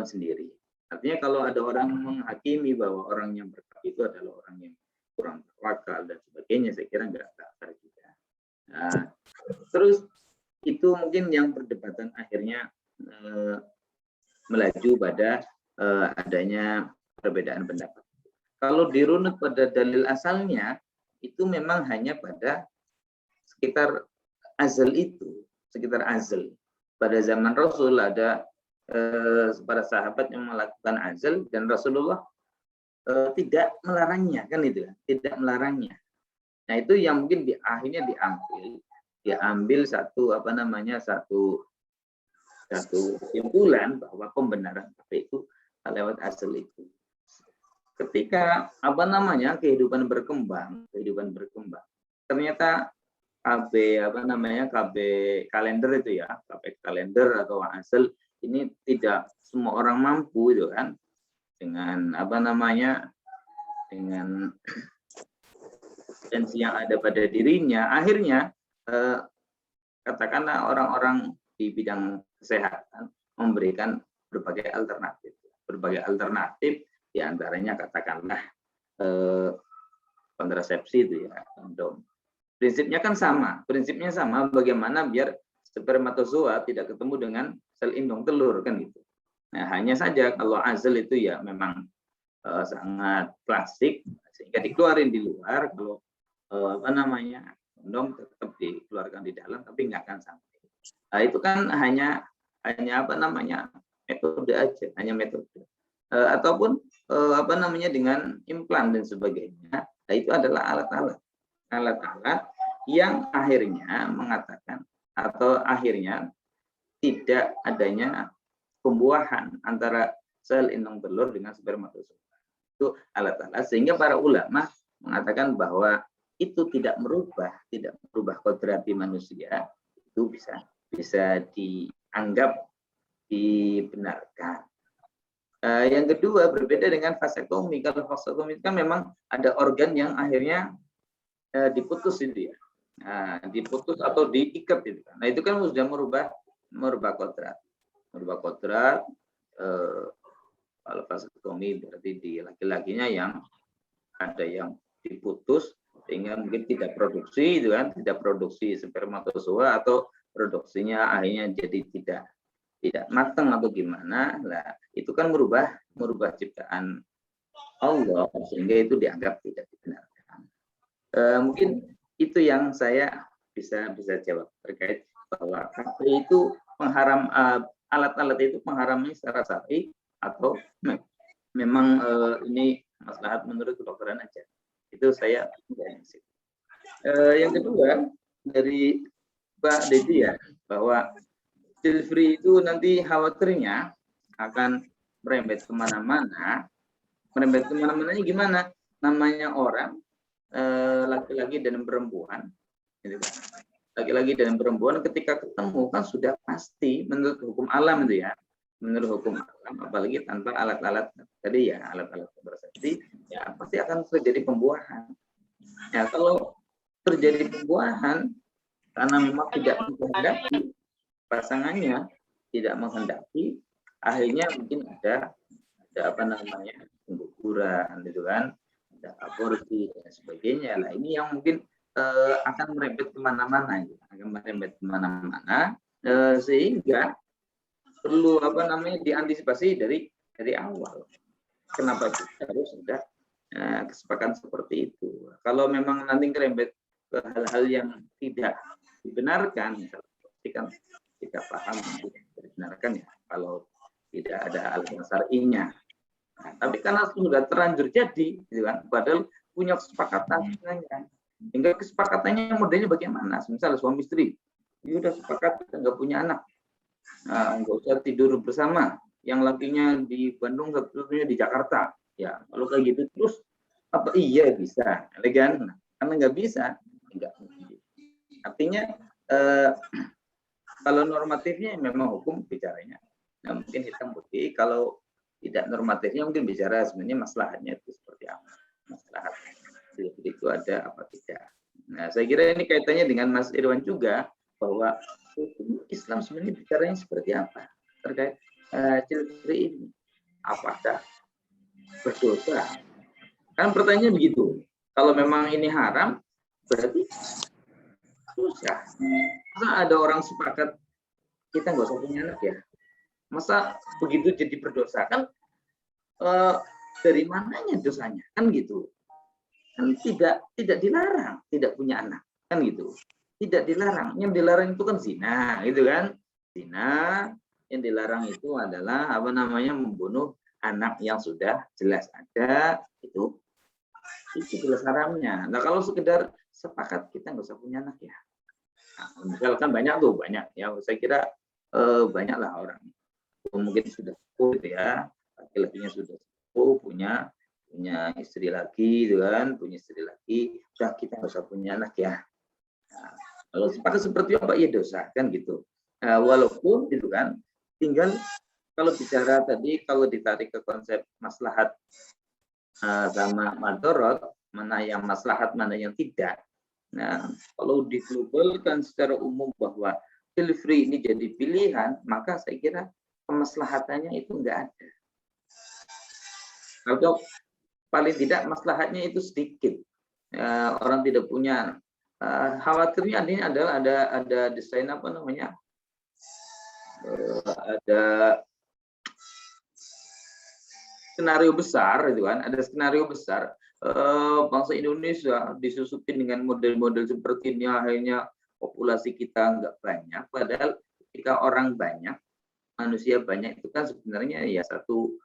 Speaker 1: sendiri. Artinya kalau ada orang menghakimi bahwa orang yang berkah itu adalah orang yang kurang berwakal dan sebagainya, saya kira nggak fair juga. Nah, terus itu mungkin yang perdebatan akhirnya melaju pada adanya perbedaan pendapat. Kalau dirunut pada dalil asalnya, itu memang hanya pada sekitar azal itu, sekitar azal. Pada zaman Rasul ada para sahabat yang melakukan azal dan Rasulullah tidak melarangnya, kan itu, tidak melarangnya. Nah itu yang mungkin akhirnya diambil satu kesimpulan bahwa pembenaran KB itu lewat asal itu. Ketika kehidupan berkembang, ternyata KB kalender itu ya, KB kalender atau asal ini tidak semua orang mampu itu kan, dengan dengan potensi yang ada pada dirinya, akhirnya katakanlah orang-orang di bidang kesehatan memberikan berbagai alternatif diantaranya katakanlah kontrasepsi itu ya, kondom. Prinsipnya sama bagaimana biar spermatozoa tidak ketemu dengan sel indung telur kan gitu. Nah hanya saja kalau azal itu ya memang sangat klasik sehingga dikeluarin di luar, kalau kondom tetap dikeluarkan di dalam tapi nggak akan sampai. Nah, itu kan hanya metode aja, ataupun dengan implan dan sebagainya. Nah, itu adalah alat-alat yang akhirnya mengatakan atau akhirnya tidak adanya pembuahan antara sel indung telur dengan spermatozoa. Itu alat-alat sehingga para ulama mengatakan bahwa itu tidak merubah kodrati manusia, itu bisa dianggap dibenarkan. Yang kedua berbeda dengan vasektomi. Kalau vasektomi kan memang ada organ yang akhirnya diputus itu ya. Nah, diputus atau diikat itu kan. Nah, itu kan sudah merubah kodrat. Merubah kodrat kalau vasektomi berarti di laki-lakinya yang ada yang diputus sehingga mungkin tidak produksi itu kan, tidak produksi spermatozoa atau produksinya akhirnya jadi tidak matang atau gimana. Nah, itu kan merubah ciptaan Allah sehingga itu dianggap tidak dibenarkan. Mungkin itu yang saya bisa jawab terkait bahwa KP itu pengharam alat-alat itu pengharamnya secara syar'i atau memang ini maslahat menurut kedokteran aja. Itu saya yang kedua dari Pak Dedi ya, bahwa child-free itu nanti khawatirnya akan merembet kemana-mana. Merembet kemana-mananya gimana? Namanya orang laki-laki dan perempuan, gitu kan. Laki-laki dan perempuan ketika ketemu kan sudah pasti menurut hukum alam itu ya, menurut hukum alam, apalagi tanpa alat-alat tadi ya, alat-alat kontrasepsi, ya pasti akan terjadi pembuahan. Ya kalau terjadi pembuahan karena memang tidak menghendaki pasangannya, tidak menghendaki, akhirnya mungkin ada apa namanya pengguguran gitu kan, ada aborsi dan sebagainya. Nah ini yang mungkin akan merembet kemana-mana, sehingga perlu apa namanya diantisipasi dari awal. Kenapa kita harus sudah kesepakatan seperti itu? Kalau memang nanti merembet ke hal-hal yang tidak dibenarkan, pasti kan kita paham tidak dibenarkan ya. Kalau tidak ada alasan syar'inya. Nah, tapi karena sudah terlanjur jadi, gitu kan, padahal punya kesepakatan sebenarnya. Hingga kesepakatannya modelnya bagaimana? Misalnya suami istri, ya udah sepakat kita nggak punya anak, nggak usah tidur bersama. Yang lakinya di Bandung, satunya di Jakarta. Ya, kalau kayak gitu terus apa iya bisa, elegan? Nah, karena nggak bisa, nggak mungkin. Artinya kalau normatifnya memang hukum bicaranya. Nah, mungkin hitam putih. Kalau tidak normatifnya mungkin bicara sebenarnya maslahatnya itu seperti apa. Maslahat itu ada apa tidak. Nah, saya kira ini kaitannya dengan Mas Irwan juga bahwa hukum Islam sebenarnya bicaranya seperti apa terkait child-free ini. Apakah berdosa? Kan pertanyaannya begitu. Kalau memang ini haram, berarti susah. Masa ada orang sepakat kita nggak usah punya anak ya? Masa begitu jadi berdosa? Kan dari mananya dosanya? Kan gitu. Kan tidak dilarang tidak punya anak, kan gitu. Tidak dilarang. Yang dilarang itu kan zina, gitu kan? Zina. Yang dilarang itu adalah apa namanya membunuh anak yang sudah jelas ada, itu jelas haramnya. Nah kalau sekedar sepakat kita nggak usah punya anak ya. Nah, misalkan banyak ya. Saya kira banyaklah orang mungkin sudah sepuh gitu ya, laki-lakinya sudah sepuh, punya istri lagi, gitu kan, punya istri lagi, udah kita nggak usah punya anak ya. Nah, kalau sepakat seperti apa ya dosa kan gitu. Nah, walaupun gitu kan, tinggal kalau bicara tadi kalau ditarik ke konsep maslahat sama madorot, mana yang maslahat mana yang tidak. Nah, kalau diglobalkan secara umum bahwa child-free ini jadi pilihan, maka saya kira kemaslahatannya itu enggak ada. Atau paling tidak maslahatnya itu sedikit. Orang tidak punya. Khawatirnya adalah ada desain apa namanya? Ada skenario besar itu kan, ada skenario besar bangsa Indonesia disusupin dengan model-model seperti ini, akhirnya populasi kita nggak banyak, padahal ketika orang banyak, manusia banyak itu kan sebenarnya ya satu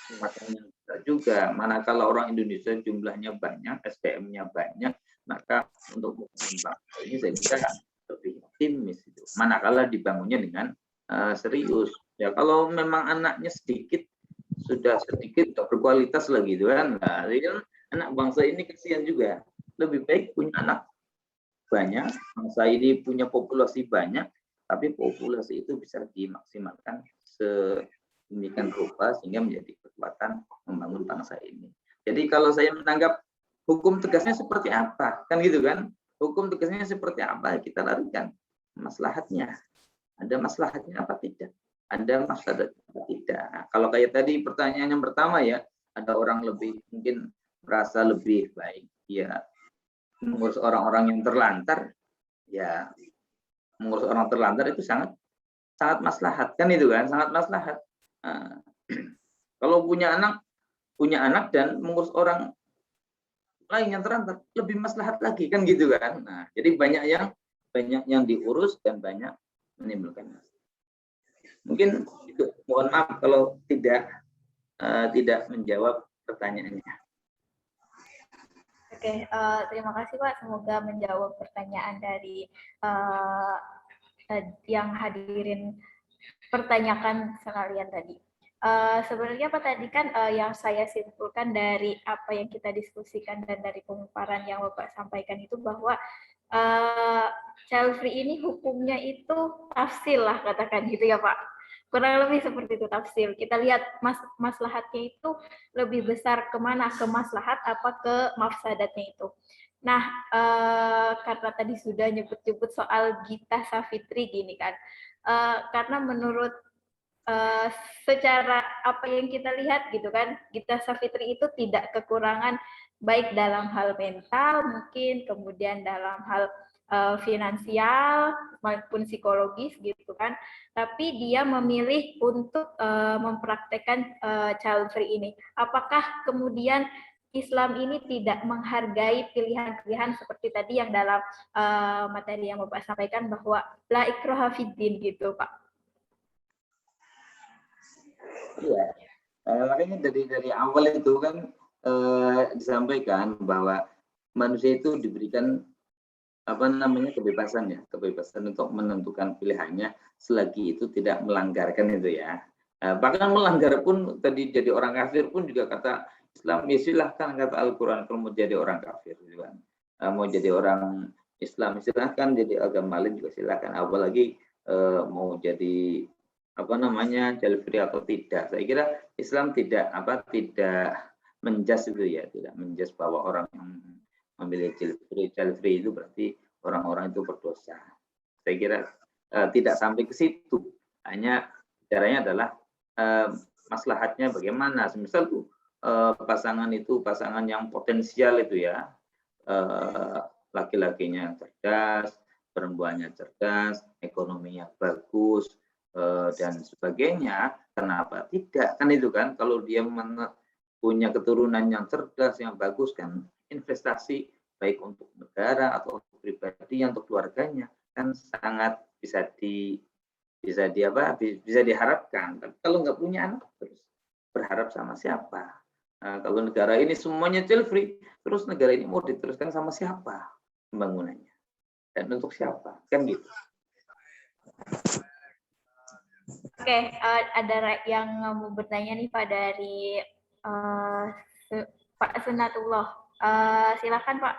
Speaker 1: kekuatan juga. Manakala orang Indonesia jumlahnya banyak, SDM-nya banyak, maka untuk membangun bangsa ini saya bisa lebih optimis itu. Manakala dibangunnya dengan serius. Ya kalau memang anaknya sedikit, sudah sedikit tak berkualitas lagi gitu kan. Nah, anak bangsa ini kesian juga. Lebih baik punya anak banyak, bangsa ini punya populasi banyak, tapi populasi itu bisa dimaksimalkan sedemikian rupa sehingga menjadi kekuatan membangun bangsa ini. Jadi kalau saya menanggap hukum tegasnya seperti apa? Kan gitu kan? Hukum tegasnya seperti apa? Kita larikan maslahatnya. Ada maslahatnya apa tidak? Ada maslahatnya apa tidak? Nah, kalau kayak tadi pertanyaan yang pertama ya, ada orang lebih mungkin merasa lebih baik ya mengurus orang-orang yang terlantar, ya mengurus orang terlantar itu sangat maslahat kan itu kan, sangat maslahat. Nah, kalau punya anak dan mengurus orang lain yang terlantar lebih maslahat lagi kan gitu kan. Nah, jadi banyak yang diurus dan banyak menimbulkan masalah. Mungkin itu, mohon maaf kalau tidak menjawab pertanyaannya.
Speaker 3: Oke, terima kasih Pak. Semoga menjawab pertanyaan dari yang hadirin pertanyakan sekalian tadi. Sebenarnya Pak tadi kan yang saya simpulkan dari apa yang kita diskusikan dan dari pemaparan yang Bapak sampaikan itu bahwa child free ini hukumnya itu tafsil lah katakan gitu ya Pak. Kurang lebih seperti itu tafsir. Kita lihat maslahatnya itu lebih besar kemana, ke maslahat apa ke mafsadatnya itu. Nah, karena tadi sudah nyebut-nyebut soal Gita Savitri gini kan, karena menurut secara apa yang kita lihat gitu kan, Gita Savitri itu tidak kekurangan baik dalam hal mental mungkin, kemudian dalam hal finansial maupun psikologis gitu kan, tapi dia memilih untuk mempraktekkan child free ini. Apakah kemudian Islam ini tidak menghargai pilihan-pilihan seperti tadi yang dalam materi yang Bapak sampaikan bahwa la ikraha fiddin gitu Pak?
Speaker 1: Iya, makanya dari awal itu kan disampaikan bahwa manusia itu diberikan kebebasan untuk menentukan pilihannya selagi itu tidak melanggarkan itu ya. Bahkan melanggar pun tadi jadi orang kafir pun juga kata Islam ya silahkan, kata Al-Quran, kalau mau jadi orang kafir gitu kan. Mau jadi orang Islam silahkan, jadi agama lain juga silahkan, apalagi mau jadi child free atau tidak. Saya kira Islam tidak menjas itu ya, tidak menjas bahwa orang yang memilih child free itu berarti orang-orang itu berdosa. Saya kira tidak sampai ke situ. Hanya caranya adalah maslahatnya bagaimana. Misal tuh pasangan yang potensial itu ya, laki-lakinya cerdas, perempuannya cerdas, ekonominya bagus dan sebagainya. Kenapa tidak? Kan itu kan, kalau dia punya keturunan yang cerdas, yang bagus kan, investasi baik untuk negara atau untuk pribadi, untuk keluarganya kan sangat bisa diharapkan. Tapi kalau nggak punya anak terus berharap sama siapa? Nah, kalau negara ini semuanya child free, terus negara ini mau diteruskan sama siapa pembangunannya dan untuk siapa? Kan gitu.
Speaker 3: Oke, ada yang mau bertanya nih Pak dari Pak Sunatullah. Silakan Pak.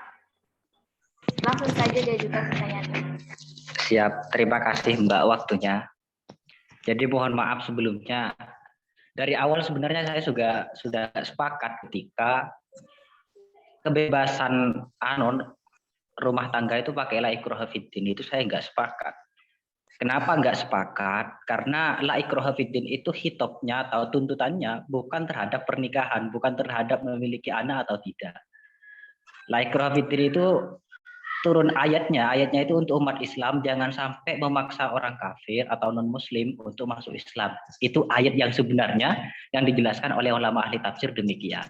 Speaker 3: Langsung saja diajukan pertanyaannya.
Speaker 6: Siap, terima kasih Mbak waktunya. Jadi mohon maaf sebelumnya. Dari awal sebenarnya saya juga sudah sepakat ketika kebebasan rumah tangga itu pakai la ikraha fiddin, itu saya nggak sepakat. Kenapa nggak sepakat? Karena la ikraha fiddin itu hitopnya atau tuntutannya bukan terhadap pernikahan, bukan terhadap memiliki anak atau tidak. La ikraha fiddin itu turun ayatnya itu untuk umat Islam, jangan sampai memaksa orang kafir atau non-muslim untuk masuk Islam. Itu ayat yang sebenarnya yang dijelaskan oleh ulama ahli tafsir demikian.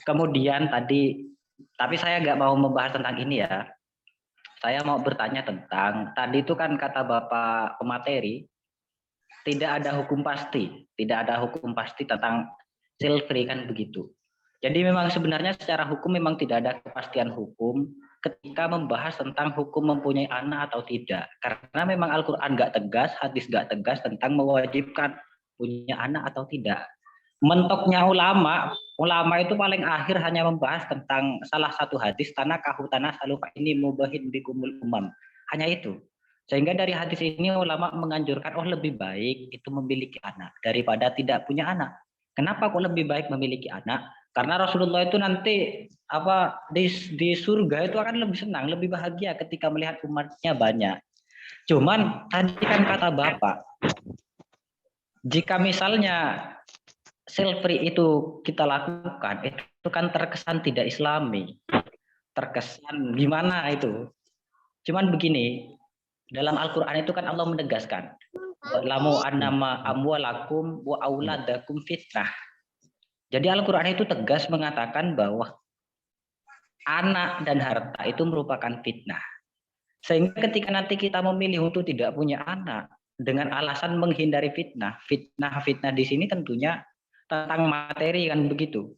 Speaker 6: Kemudian tadi, tapi saya nggak mau membahas tentang ini ya. Saya mau bertanya tentang, tadi itu kan kata Bapak pemateri, tidak ada hukum pasti tentang child free kan begitu. Jadi memang sebenarnya secara hukum memang tidak ada kepastian hukum ketika membahas tentang hukum mempunyai anak atau tidak. Karena memang Al-Quran nggak tegas, hadis nggak tegas tentang mewajibkan punya anak atau tidak. Mentoknya ulama itu paling akhir hanya membahas tentang salah satu hadis, tanakahu tanasalu fa ini mubahin bikumul umam. Hanya itu. Sehingga dari hadis ini ulama menganjurkan, lebih baik itu memiliki anak daripada tidak punya anak. Kenapa kok lebih baik memiliki anak? Karena Rasulullah itu nanti di surga itu akan lebih senang, lebih bahagia ketika melihat umatnya banyak. Cuman tadi kan kata Bapak, jika misalnya self free itu kita lakukan, itu kan terkesan tidak Islami. Terkesan gimana itu? Cuman begini, dalam Al-Qur'an itu kan Allah menegaskan, "Lamu annama amwalakum wa auladakum fitnah." Jadi Al-Qur'an itu tegas mengatakan bahwa anak dan harta itu merupakan fitnah. Sehingga ketika nanti kita memilih untuk tidak punya anak dengan alasan menghindari fitnah, fitnah di sini tentunya tentang materi kan begitu.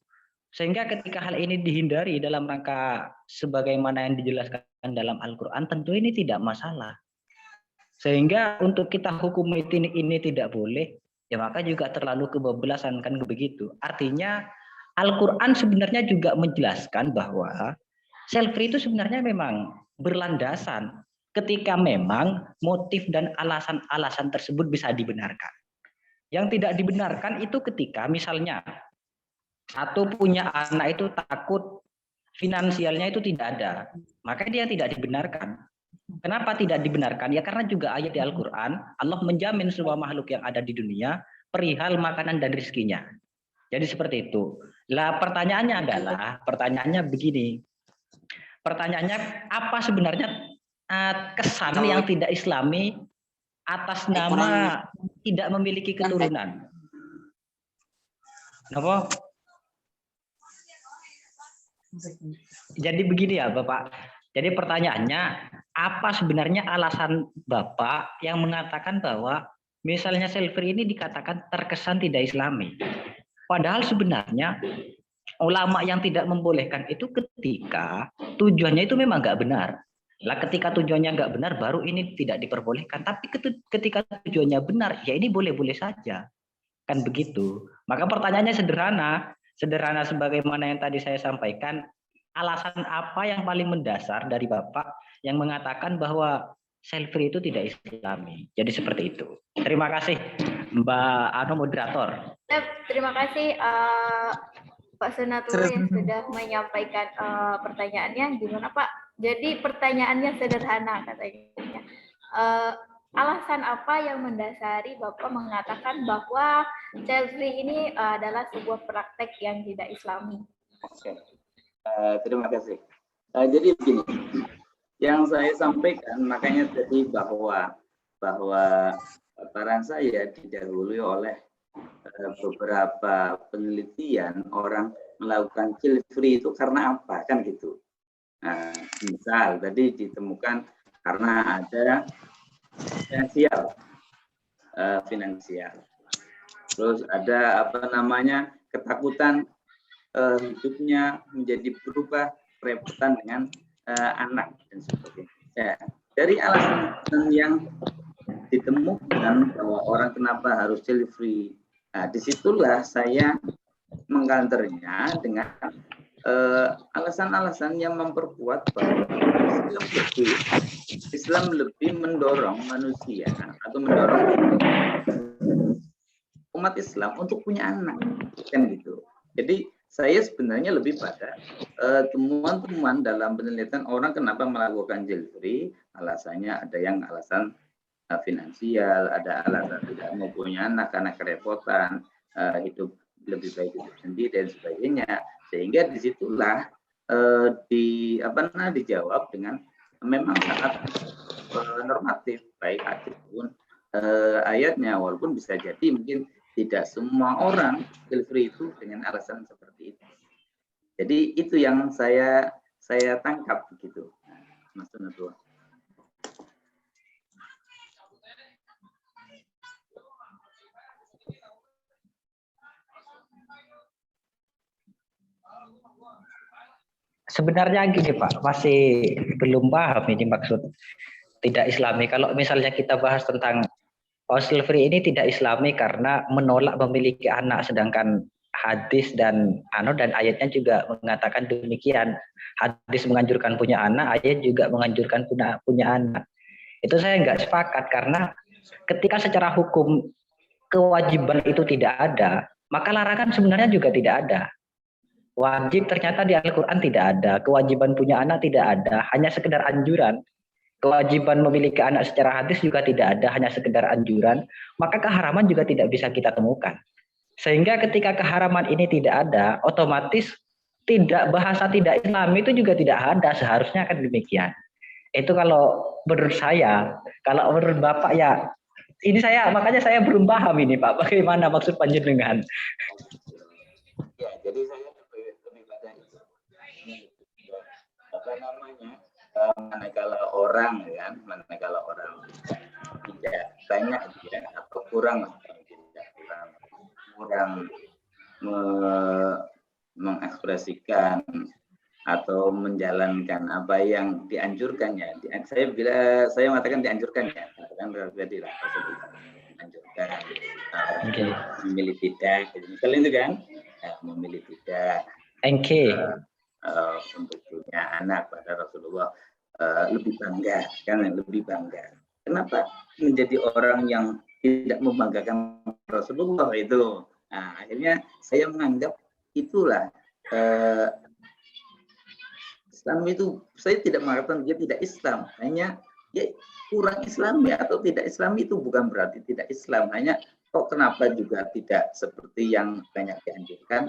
Speaker 6: Sehingga ketika hal ini dihindari dalam rangka sebagaimana yang dijelaskan dalam Al-Qur'an, tentu ini tidak masalah. Sehingga untuk kita hukum ini tidak boleh, ya maka juga terlalu kebablasan kan begitu. Artinya Al-Qur'an sebenarnya juga menjelaskan bahwa self free itu sebenarnya memang berlandasan ketika memang motif dan alasan-alasan tersebut bisa dibenarkan. Yang tidak dibenarkan itu ketika misalnya satu punya anak itu takut finansialnya itu tidak ada, maka dia tidak dibenarkan. Kenapa tidak dibenarkan? Ya karena juga ayat di Al-Qur'an Allah menjamin semua makhluk yang ada di dunia perihal makanan dan rezekinya. Jadi seperti itu. Lah pertanyaannya begini. Pertanyaannya apa sebenarnya kesan yang tidak Islami atas nama tidak memiliki keturunan? Apa? Jadi begini ya Bapak. Jadi pertanyaannya, apa sebenarnya alasan Bapak yang mengatakan bahwa misalnya self free ini dikatakan terkesan tidak Islami? Padahal sebenarnya ulama yang tidak membolehkan itu ketika tujuannya itu memang nggak benar. Lah ketika tujuannya nggak benar baru ini tidak diperbolehkan. Tapi ketika tujuannya benar, ya ini boleh-boleh saja. Kan begitu. Maka pertanyaannya sederhana sebagaimana yang tadi saya sampaikan. Alasan apa yang paling mendasar dari Bapak yang mengatakan bahwa self free itu tidak Islami? Jadi seperti itu. Terima kasih Mbak moderator.
Speaker 3: Terima kasih Pak Sunatullah yang sudah menyampaikan pertanyaannya. Gimana Pak? Jadi pertanyaannya sederhana katanya. Alasan apa yang mendasari Bapak mengatakan bahwa self free ini adalah sebuah praktek yang tidak Islami?
Speaker 1: Oke. Terima kasih. Jadi begini, yang saya sampaikan makanya tadi bahwa paparan saya didahului oleh beberapa penelitian orang melakukan child free itu karena apa kan gitu. Misal tadi ditemukan karena ada finansial, terus ada ketakutan hidupnya menjadi berubah kerepotan dengan anak dan sebagainya. Ya, dari alasan yang ditemukan bahwa orang kenapa harus child free, disitulah saya mengkanternya dengan alasan-alasan yang memperkuat bahwa Islam lebih mendorong manusia atau mendorong umat Islam untuk punya anak kan gitu. Jadi saya sebenarnya lebih pada temuan-temuan dalam penelitian orang kenapa melakukan child free, alasannya ada yang alasan finansial, ada alasan tidak mau punya anak karena kerepotan, hidup lebih baik hidup sendiri dan sebagainya. Sehingga disitulah dijawab dengan memang sangat normatif baik hadis pun ayatnya, walaupun bisa jadi mungkin tidak semua orang child free itu dengan alasan seperti itu. Jadi itu yang saya tangkap begitu, Mas Sunatullah.
Speaker 6: Sebenarnya gini Pak, masih belum paham ini maksud tidak Islami. Kalau misalnya kita bahas tentang child free ini tidak Islami karena menolak memiliki anak, sedangkan hadis dan ayatnya juga mengatakan demikian. Hadis menganjurkan punya anak, ayat juga menganjurkan punya anak. Itu saya nggak sepakat karena ketika secara hukum kewajiban itu tidak ada, maka larangan sebenarnya juga tidak ada. Wajib ternyata di Al-Quran tidak ada, kewajiban punya anak tidak ada, hanya sekedar anjuran. Kewajiban memiliki anak secara hadis juga tidak ada, hanya sekedar anjuran. Maka keharaman juga tidak bisa kita temukan. Sehingga ketika keharaman ini tidak ada, otomatis bahasa tidak Islam itu juga tidak ada, seharusnya kan demikian. Itu kalau menurut saya. Kalau menurut Bapak ya, ini makanya saya belum paham ini Pak, bagaimana maksud panjenengan.
Speaker 1: Ya, jadi saya lebih pada itu. Apa namanya? Manakala orang tidak banyak dia atau kurang mengekspresikan atau menjalankan apa yang dianjurkannya. Saya mengatakan dianjurkannya, kan berarti lah dianjurkan. Memilih tidak, misalnya itu kan, memilih tidak. Untuk punya anak pada Rasulullah lebih bangga, kan lebih bangga. Kenapa menjadi orang yang tidak membanggakan Rasulullah itu? Nah, akhirnya saya menganggap itulah Islam itu, saya tidak mengatakan dia tidak Islam, hanya dia kurang Islam ya, atau tidak Islam itu bukan berarti tidak Islam, hanya kok kenapa juga tidak seperti yang banyak dianjurkan,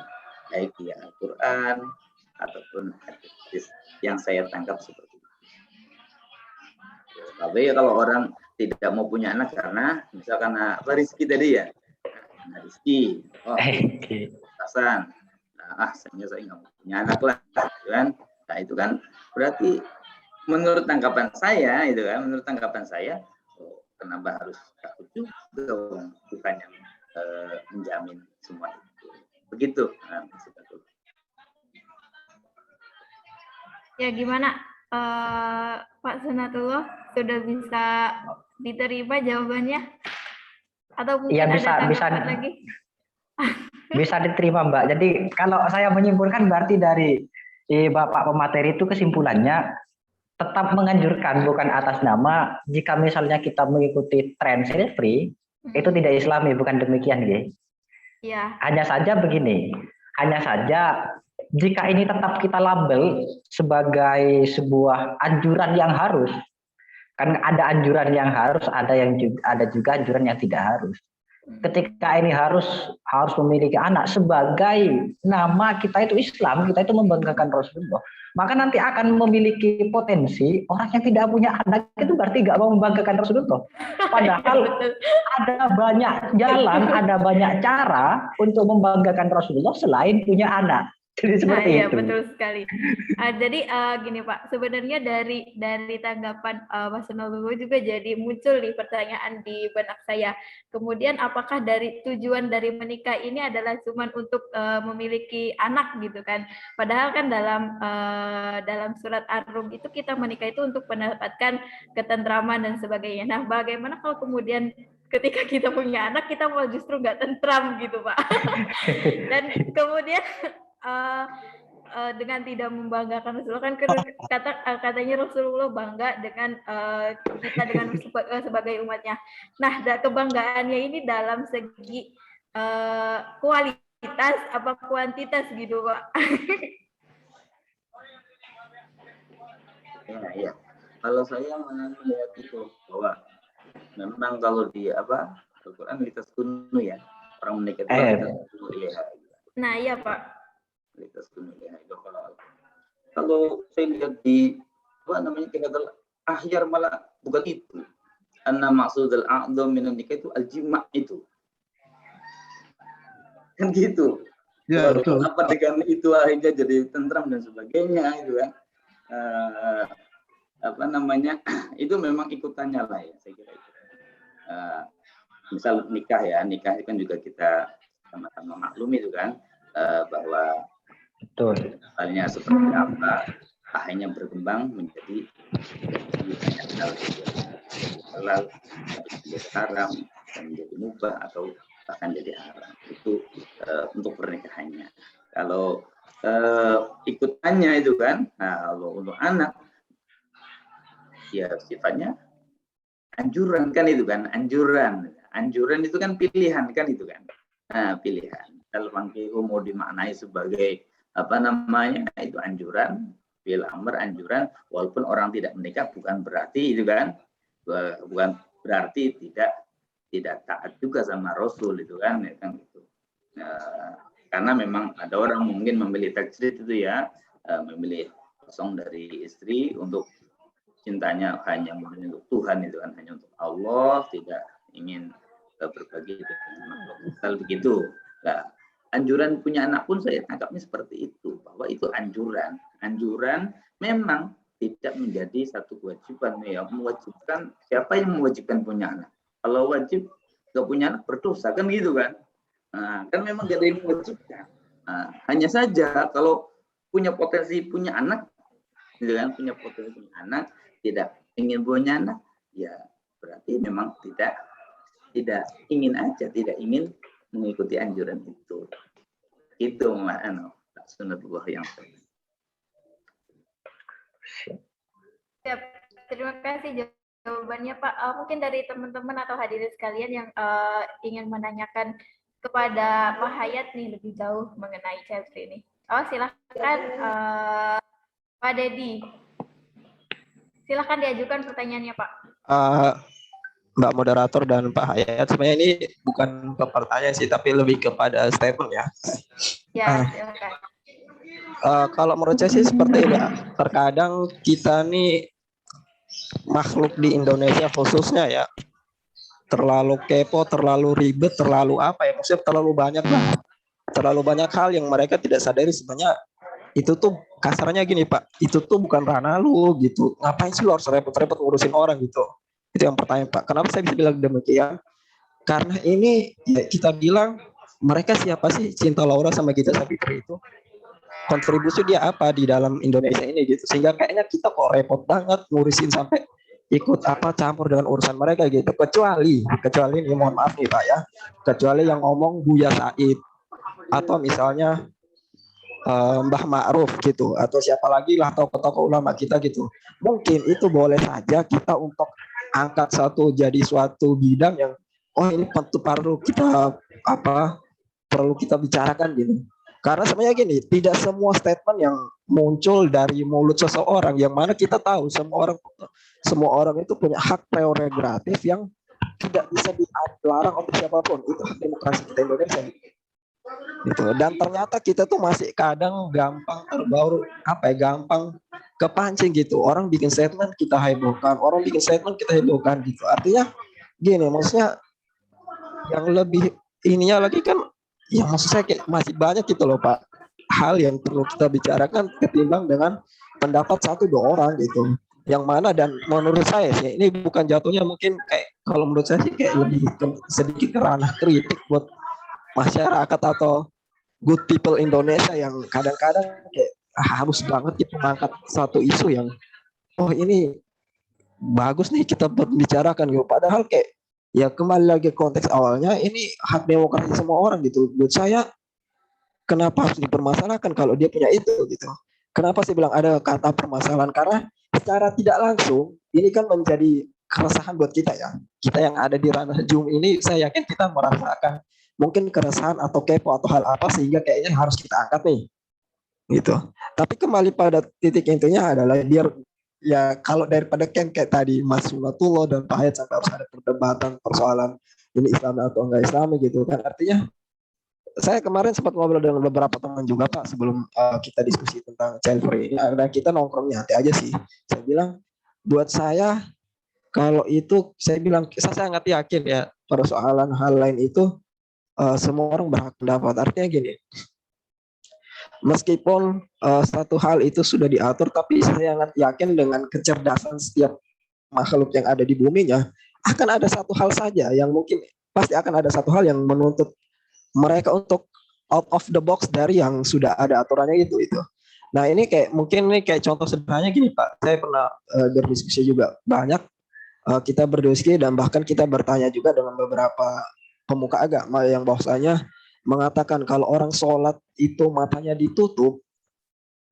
Speaker 1: baik di Al-Quran ataupun hadis yang saya tangkap seperti itu. Tapi kalau orang tidak mau punya anak karena misalkan apa rezeki tadi ya, karena rezeki, alasan, saya nggak mau punya anak lah, kan? Nah itu kan berarti menurut tanggapan saya itu kan, kenapa harus takut juga, bukannya menjamin semua itu, begitu.
Speaker 3: Ya gimana Pak Sunatullah, sudah bisa diterima jawabannya? Atau mungkin
Speaker 6: ya,
Speaker 3: ada tanggapan lagi?
Speaker 6: Bisa diterima Mbak. Jadi kalau saya menyimpulkan berarti dari Bapak pemateri itu kesimpulannya tetap menganjurkan, bukan atas nama jika misalnya kita mengikuti tren free itu tidak Islami, bukan demikian ya.
Speaker 3: Iya.
Speaker 6: Hanya saja begini, jika ini tetap kita label sebagai sebuah anjuran yang harus, kan ada anjuran yang harus, ada juga anjuran yang tidak harus. Ketika ini harus memiliki anak sebagai nama kita itu Islam, kita itu membanggakan Rasulullah, maka nanti akan memiliki potensi orang yang tidak punya anak itu berarti nggak mau membanggakan Rasulullah. Padahal ada banyak jalan, ada banyak cara untuk membanggakan Rasulullah selain punya anak. Jadi seperti
Speaker 3: iya,
Speaker 6: itu.
Speaker 3: Betul sekali. Jadi gini Pak, sebenarnya dari tanggapan Mas Sunatullah juga jadi muncul nih pertanyaan di benak saya. Kemudian apakah dari tujuan dari menikah ini adalah cuma untuk memiliki anak gitu kan? Padahal kan dalam surat Ar-Rum itu kita menikah itu untuk mendapatkan ketentraman dan sebagainya. Nah, bagaimana kalau kemudian ketika kita punya anak kita mau justru nggak tentram gitu Pak? Dan kemudian dengan tidak membanggakan Rasulullah, kan katanya Rasulullah bangga dengan kita dengan sebagai umatnya. Nah, kebanggaannya ini dalam segi kualitas apa kuantitas gitu Pak?
Speaker 1: Ya. Kalau saya melihat itu bahwa memang kalau di Al-Quran kita sunu ya, orang menikah itu
Speaker 3: Nah iya Pak.
Speaker 1: Kalau saya lihat di kata akhir malah bukan itu. Anna maksudul a'dham minan nikah itu al-jima' itu. Kan gitu. Ya, betul. Apa dengan itu akhirnya jadi tentram dan sebagainya itu kan. Itu memang ikutannya lah ya, saya kira itu. Misal nikah kan juga kita sama-sama maklum itu kan, bahwa betul. Misalnya seperti apa, akhirnya berkembang menjadi halal, menjadi haram, dan menjadi mubah atau bahkan jadi haram. Itu untuk pernikahannya. Kalau ikutannya itu kan, kalau untuk anak, ya sifatnya anjuran kan itu kan, anjuran itu kan pilihan kan itu kan, pilihan. Kalau mau dimaknai sebagai apa namanya, itu anjuran, fil amr anjuran, walaupun orang tidak menikah bukan berarti itu kan, bukan berarti tidak taat juga sama Rasul itu kan, ya kan gitu. Karena memang ada orang mungkin memilih tajrid itu ya, memilih kosong dari istri untuk cintanya hanya murni untuk Tuhan itu kan, hanya untuk Allah, tidak ingin berbagi dengan makhluk. Misal begitu. Nah, anjuran punya anak pun saya tangkapnya seperti itu, bahwa itu anjuran. Anjuran memang tidak menjadi satu kewajiban ya, mewajibkan. Siapa yang mewajibkan punya anak? Kalau wajib nggak punya anak berdosa kan gitu kan? Nah, kan memang gak ada yang mewajibkan. Nah, hanya saja kalau punya potensi punya anak, gitu kan, punya potensi punya anak, tidak ingin punya anak, ya berarti memang tidak ingin aja, tidak ingin mengikuti anjuran itu. Itu makna sunnatullah yang sahih.
Speaker 3: Siap. Terima kasih jawabannya Pak. Mungkin dari teman-teman atau hadirin sekalian yang ingin menanyakan kepada Pak Hayat nih lebih jauh mengenai child free ini. Silahkan Pak Dedi. Silahkan diajukan pertanyaannya Pak.
Speaker 4: Mbak moderator dan Pak Hayat, sebenarnya ini bukan pertanyaan sih, tapi lebih kepada statement ya.
Speaker 3: Ya, silakan.
Speaker 4: Kalau menurut saya sih seperti ini, terkadang kita nih makhluk di Indonesia khususnya ya, terlalu kepo, terlalu ribet, terlalu apa ya, maksudnya terlalu banyak lah. Terlalu banyak hal yang mereka tidak sadari sebenarnya itu tuh kasarnya gini Pak, itu tuh bukan ranah lu gitu. Ngapain sih lu harus repot-repot ngurusin orang gitu? Itu yang pertama Pak. Kenapa saya bisa bilang demikian? Karena ini ya, kita bilang mereka siapa sih, Cinta Laura sama Gita Savitri itu? Kontribusi dia apa di dalam Indonesia ini gitu? Sehingga kayaknya kita kok repot banget ngurusin sampai ikut apa campur dengan urusan mereka gitu. Kecuali ini mohon maaf nih Pak ya. Kecuali yang ngomong Buya Said atau misalnya Mbah Ma'ruf gitu, atau siapa lagi lah tokoh-tokoh ulama kita gitu. Mungkin itu boleh saja kita untuk angkat jadi suatu bidang yang ini perlu kita bicarakan gitu. Karena sebenarnya gini, tidak semua statement yang muncul dari mulut seseorang yang mana kita tahu semua orang itu punya hak prerogatif yang tidak bisa dilarang oleh siapapun. Itu hak demokrasi kita Indonesia. Gitu. Dan ternyata kita tuh masih kadang gampang gampang kepancing gitu. Orang bikin statement kita hebohkan, gitu. Artinya gini, maksudnya yang lebih ininya lagi kan, ya maksud saya kayak masih banyak gitu loh Pak, hal yang perlu kita bicarakan ketimbang dengan pendapat 1-2 orang gitu. Yang mana dan menurut saya sih ini bukan jatuhnya mungkin kayak, kalau menurut saya sih kayak lebih sedikit ke ranah kritik buat masyarakat atau good people Indonesia yang kadang-kadang kayak harus banget kita mengangkat satu isu yang ini bagus nih kita berbicarakan gitu. Padahal kayak ya kembali lagi konteks awalnya, ini hak demokrasi semua orang gitu. Buat saya kenapa harus dipermasalahkan kalau dia punya itu gitu. Kenapa saya bilang ada kata permasalahan? Karena secara tidak langsung ini kan menjadi keresahan buat kita ya. Kita yang ada di ranah Zoom ini, saya yakin kita merasakan mungkin keresahan atau kepo atau hal apa sehingga kayaknya harus kita angkat nih gitu. Tapi kembali pada titik intinya adalah biar ya kalau daripada kayak tadi Mas Sunatullah dan Pak Hayat sampai harus ada perdebatan persoalan ini Islam atau enggak Islami gitu kan. Artinya saya kemarin sempat ngobrol dengan beberapa teman juga Pak sebelum kita diskusi tentang child free. Dan kita nongkrongnya hati aja sih. Saya bilang buat saya kalau itu saya bilang saya sangat yakin ya persoalan hal lain itu semua orang berhak pendapat. Artinya gini, meskipun satu hal itu sudah diatur, tapi saya sangat yakin dengan kecerdasan setiap makhluk yang ada di buminya, akan ada satu hal saja yang mungkin pasti akan ada satu hal yang menuntut mereka untuk out of the box dari yang sudah ada aturannya itu. Nah ini kayak mungkin ini kayak contoh sederhananya gini Pak, saya pernah berdiskusi juga banyak, kita berdiskusi dan bahkan kita bertanya juga dengan beberapa pemuka agama yang bahwasanya mengatakan kalau orang sholat itu matanya ditutup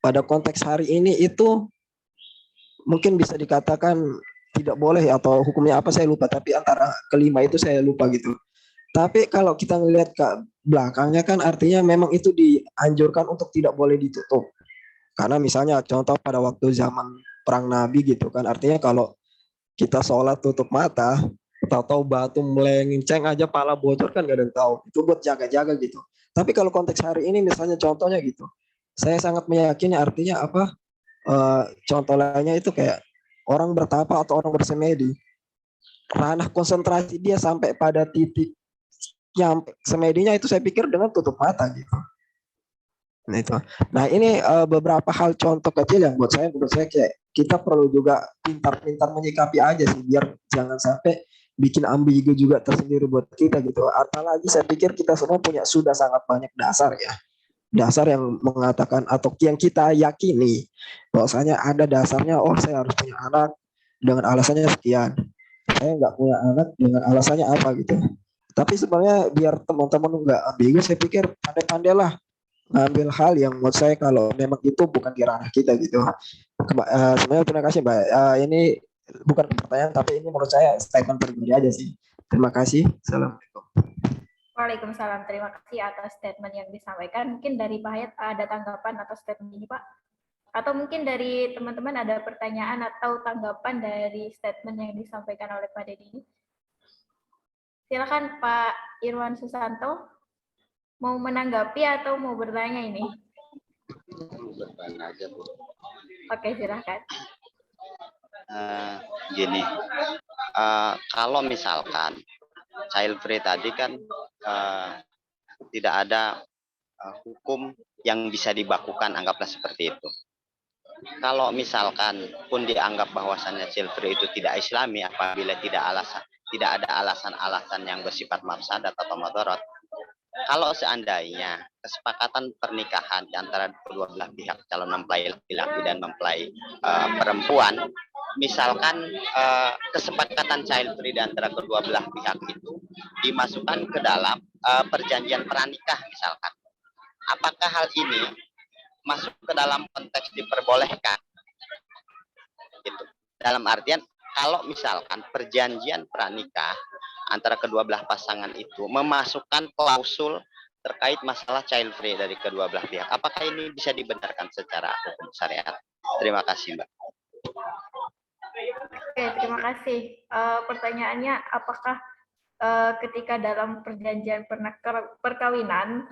Speaker 4: pada konteks hari ini itu mungkin bisa dikatakan tidak boleh atau hukumnya apa saya lupa, tapi antara kelima itu saya lupa gitu. Tapi kalau kita ngelihat ke belakangnya kan artinya memang itu dianjurkan untuk tidak boleh ditutup. Karena misalnya contoh pada waktu zaman perang Nabi gitu kan, artinya kalau kita sholat tutup mata, tahu-tahu batu melenceng aja pala bocor kan gak ada yang tahu. Itu buat jaga-jaga gitu. Tapi kalau konteks hari ini misalnya contohnya gitu, saya sangat meyakini artinya apa? Contoh lainnya itu kayak orang bertapa atau orang bersemedi, ranah konsentrasi dia sampai pada titik yang semedinya itu saya pikir dengan tutup mata gitu. Nah itu. Nah ini beberapa hal contoh kecil yang menurut saya kayak kita perlu juga pintar-pintar menyikapi aja sih biar jangan sampai bikin ambigu juga tersendiri buat kita gitu. Apalagi saya pikir kita semua sudah sangat banyak dasar ya. Dasar yang mengatakan atau yang kita yakini bahwasanya ada dasarnya, oh saya harus punya anak dengan alasannya sekian. Saya nggak punya anak dengan alasannya apa gitu. Tapi sebenarnya biar teman-teman nggak ambigu, saya pikir pandai-pandailah ngambil hal yang menurut saya kalau memang itu bukan di ranah kita gitu. Sebenarnya terima kasih Mbak. Ini bukan pertanyaan tapi ini menurut saya statement pribadi aja sih. Terima kasih. Assalamualaikum.
Speaker 3: Waalaikumsalam. Terima kasih atas statement yang disampaikan. Mungkin dari Pak Hayat ada tanggapan atas statement ini, Pak? Atau mungkin dari teman-teman ada pertanyaan atau tanggapan dari statement yang disampaikan oleh Pak Dedi ini? Silakan Pak Irwan Susanto. Mau menanggapi atau mau bertanya ini?
Speaker 5: Bertanya aja, Bu.
Speaker 3: Oke, silakan.
Speaker 5: Gini, kalau misalkan child free tadi kan tidak ada hukum yang bisa dibakukan, anggaplah seperti itu. Kalau misalkan pun dianggap bahwasannya child free itu tidak islami apabila tidak ada alasan-alasan yang bersifat mafsadat atau madarat. Kalau seandainya kesepakatan pernikahan di antara kedua belah pihak, calon mempelai laki-laki dan mempelai perempuan, misalkan kesepakatan child free di antara kedua belah pihak itu dimasukkan ke dalam perjanjian pranikah misalkan, apakah hal ini masuk ke dalam konteks diperbolehkan? Gitu. Dalam artian kalau misalkan perjanjian pranikah antara kedua belah pasangan itu memasukkan klausul terkait masalah child free dari kedua belah pihak, apakah ini bisa dibenarkan secara hukum syariat? Terima kasih, Mbak.
Speaker 3: Oke, terima kasih. Pertanyaannya, apakah ketika dalam perjanjian perkawinan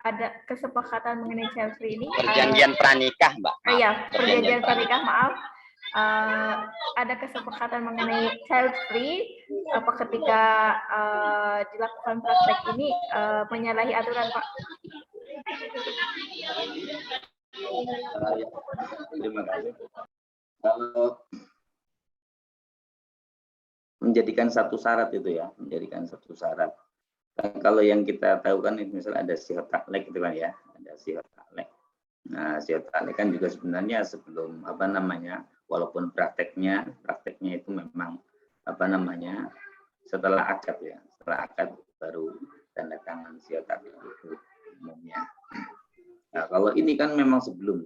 Speaker 3: ada kesepakatan mengenai child free ini?
Speaker 5: Perjanjian pranikah, Mbak.
Speaker 3: Iya, perjanjian pranikah, maaf. Ada kesepakatan mengenai child free, apa ketika dilakukan praktek ini menyalahi aturan, Pak?
Speaker 1: Terima kasih. Kalau menjadikan satu syarat itu ya, menjadikan satu syarat. Kalau yang kita tahu kan misalnya ada syihat taklek gitu kan ya, ada syihat taklek. Nah, syihat taklek kan juga sebenarnya sebelum walaupun prakteknya itu memang setelah akad ya, setelah akad baru tanda tangan syihat taklek itu umumnya. Nah, kalau ini kan memang sebelum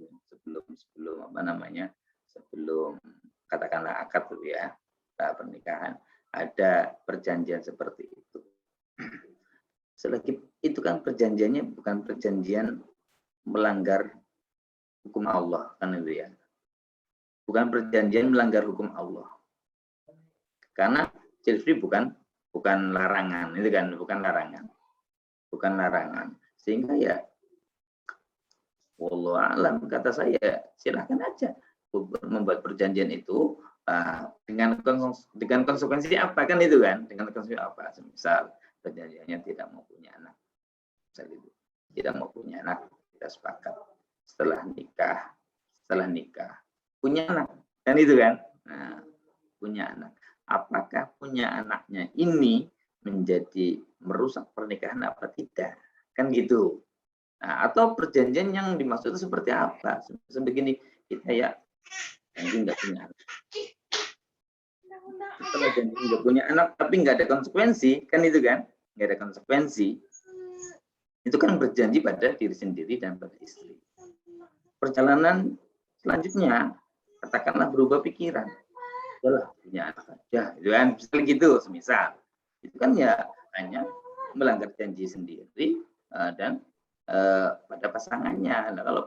Speaker 1: katakanlah akad itu ya, pernikahan ada perjanjian seperti itu. Selagi itu kan perjanjiannya bukan perjanjian melanggar hukum Allah kan itu ya. Bukan perjanjian melanggar hukum Allah. Karena child free bukan larangan, itu kan bukan larangan. Sehingga ya wallahu alam kata saya silahkan aja membuat perjanjian itu dengan konsekuensi apa kan itu kan, dengan konsekuensi apa? Misal perjanjiannya tidak mau punya anak, misal itu tidak mau punya anak, kita sepakat setelah nikah punya anak kan itu kan. Nah, punya anak, apakah punya anaknya ini menjadi merusak pernikahan apa tidak kan gitu. Nah, atau perjanjian yang dimaksud itu seperti apa? Sebegini kita ya janji nggak punya anak. Setelah janji nggak punya anak tapi nggak ada konsekuensi kan itu kan, nggak ada konsekuensi. Itu kan berjanji pada diri sendiri dan pada istri. Perjalanan selanjutnya katakanlah berubah pikiran, udahlah punya anak saja, itu kan, misalnya gitu, semisal itu kan ya hanya melanggar janji sendiri dan pada pasangannya. Nah, kalau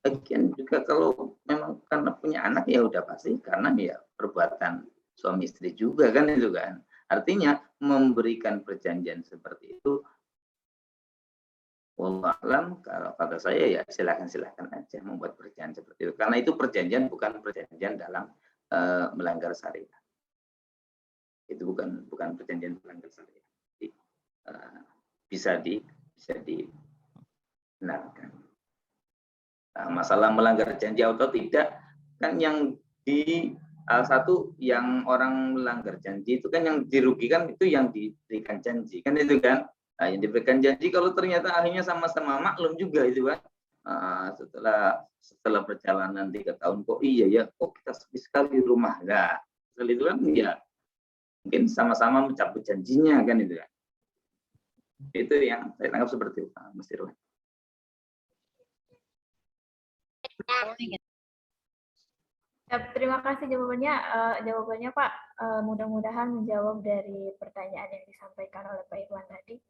Speaker 1: bagian juga kalau memang karena punya anak ya udah pasti karena ya perbuatan suami istri juga kan itu kan. Artinya memberikan perjanjian seperti itu, wallah alam, kalau kata saya ya silakan aja membuat perjanjian seperti itu. Karena itu perjanjian bukan perjanjian dalam melanggar syariat. Itu bukan perjanjian melanggar syariat. Jadi, bisa dibenarkan. Nah, masalah melanggar janji atau tidak kan yang di satu yang orang melanggar janji itu kan yang dirugikan itu yang diberikan janji kan itu kan. Nah, yang diberikan janji kalau ternyata akhirnya sama-sama maklum juga itu kan. Setelah perjalanan 3 tahun kok iya ya kok kita sepi sekali rumah. Nah setelah itu kan ya mungkin sama-sama mencabut janjinya kan itu kan. Itu yang saya tangkap seperti itu Mas Irwan.
Speaker 3: Terima kasih jawabannya Pak. Mudah-mudahan menjawab dari pertanyaan yang disampaikan oleh Pak Irwan tadi.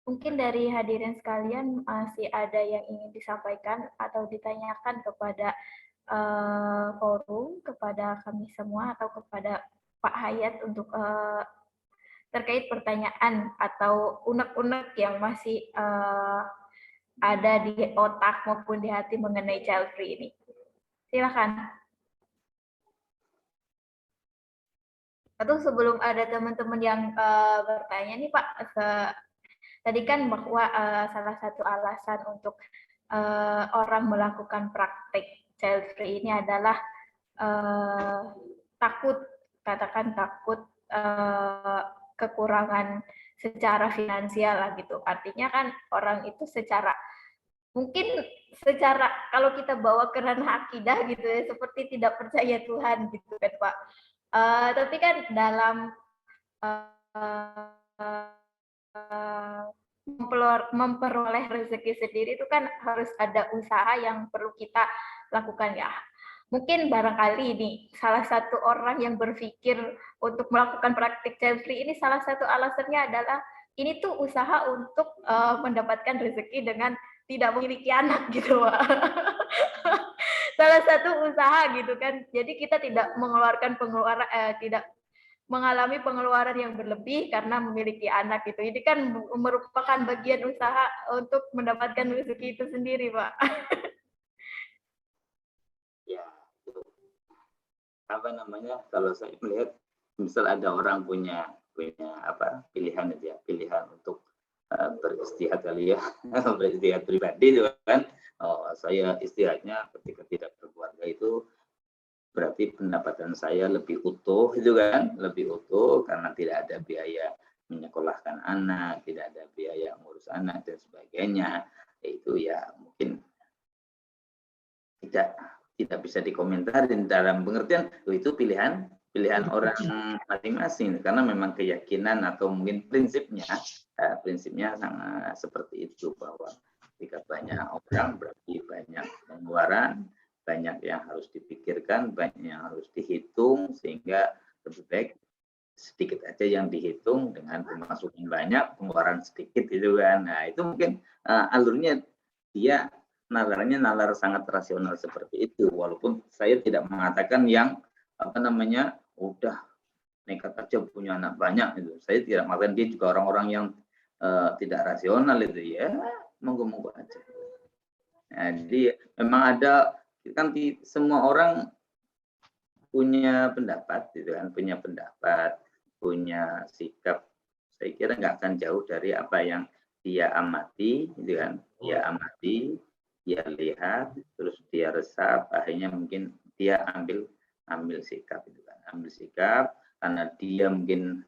Speaker 3: Mungkin dari hadirin sekalian masih ada yang ingin disampaikan atau ditanyakan kepada forum, kepada kami semua atau kepada Pak Hayat untuk terkait pertanyaan atau unek-unek yang masih ada di otak maupun di hati mengenai child free ini. Silakan. Atau sebelum ada teman-teman yang bertanya nih Pak, tadi kan bahwa salah satu alasan untuk orang melakukan praktik child free ini adalah takut kekurangan secara finansial lah gitu. Artinya kan orang itu mungkin secara kalau kita bawa ke ranah akidah gitu ya, seperti tidak percaya Tuhan gitu kan Pak. Tapi kan dalam memperoleh rezeki sendiri itu kan harus ada usaha yang perlu kita lakukan ya. Mungkin barangkali ini salah satu orang yang berpikir untuk melakukan praktik child free ini salah satu alasannya adalah ini tuh usaha untuk mendapatkan rezeki dengan tidak memiliki anak gitu Pak. Salah satu usaha gitu kan. Jadi kita tidak mengeluarkan tidak mengalami pengeluaran yang berlebih karena memiliki anak gitu. Ini kan merupakan bagian usaha untuk mendapatkan rezeki itu sendiri, Pak.
Speaker 1: Ya, apa namanya? Kalau saya melihat, misal ada orang punya pilihan aja, pilihan untuk beristihad kali ya, beristihad pribadi itu kan. Saya istihadnya ketika tidak berkeluarga itu berarti pendapatan saya lebih utuh itu kan, lebih utuh karena tidak ada biaya menyekolahkan anak, tidak ada biaya ngurus anak dan sebagainya. Itu ya mungkin tidak bisa dikomentarin dalam pengertian itu pilihan orang masing-masing karena memang keyakinan atau mungkin prinsipnya sangat seperti itu bahwa jika banyak orang berarti banyak pengeluaran, banyak yang harus dipikirkan, banyak yang harus dihitung, sehingga lebih baik sedikit aja yang dihitung dengan pemasukan banyak, pengeluaran sedikit gitu kan. Nah itu mungkin alurnya dia nalar sangat rasional seperti itu. Walaupun saya tidak mengatakan yang udah nekat aja punya anak banyak itu. Saya tidak mengatakan dia juga orang-orang yang tidak rasional itu ya, monggo-monggo aja. Nah, jadi memang ada kan semua orang punya pendapat gitu kan, punya sikap. Saya kira nggak akan jauh dari apa yang dia amati gitu kan, dia lihat, terus dia resap, akhirnya mungkin dia ambil sikap itu kan, karena dia mungkin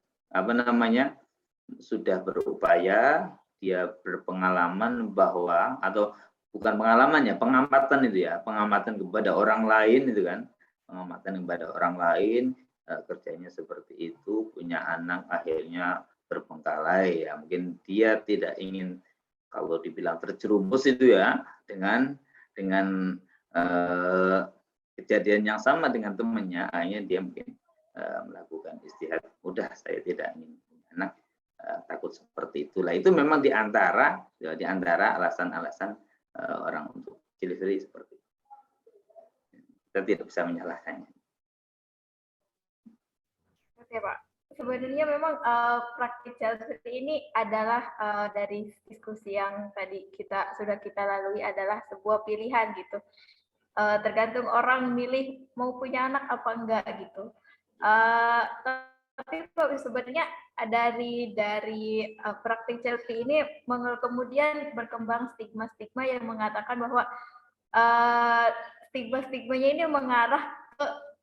Speaker 1: sudah berupaya, dia berpengalaman bahwa atau bukan pengalamannya, pengamatan kepada orang lain itu kan, kerjanya seperti itu, punya anak akhirnya terbengkalai ya, mungkin dia tidak ingin kalau dibilang terjerumus itu ya dengan kejadian yang sama dengan temannya, akhirnya dia mungkin melakukan istihad, udah saya tidak ingin punya anak, takut seperti itulah. Itu memang di antara alasan-alasan orang untuk delivery seperti itu. Kita tidak bisa menyalahkannya.
Speaker 3: Oke Pak, sebenarnya memang praktik child free ini adalah dari diskusi yang tadi sudah kita lalui adalah sebuah pilihan gitu. Tergantung orang milih mau punya anak apa enggak gitu. Tapi sebenarnya dari praktik child free ini kemudian berkembang stigma-stigma yang mengatakan bahwa stigma-stigmanya ini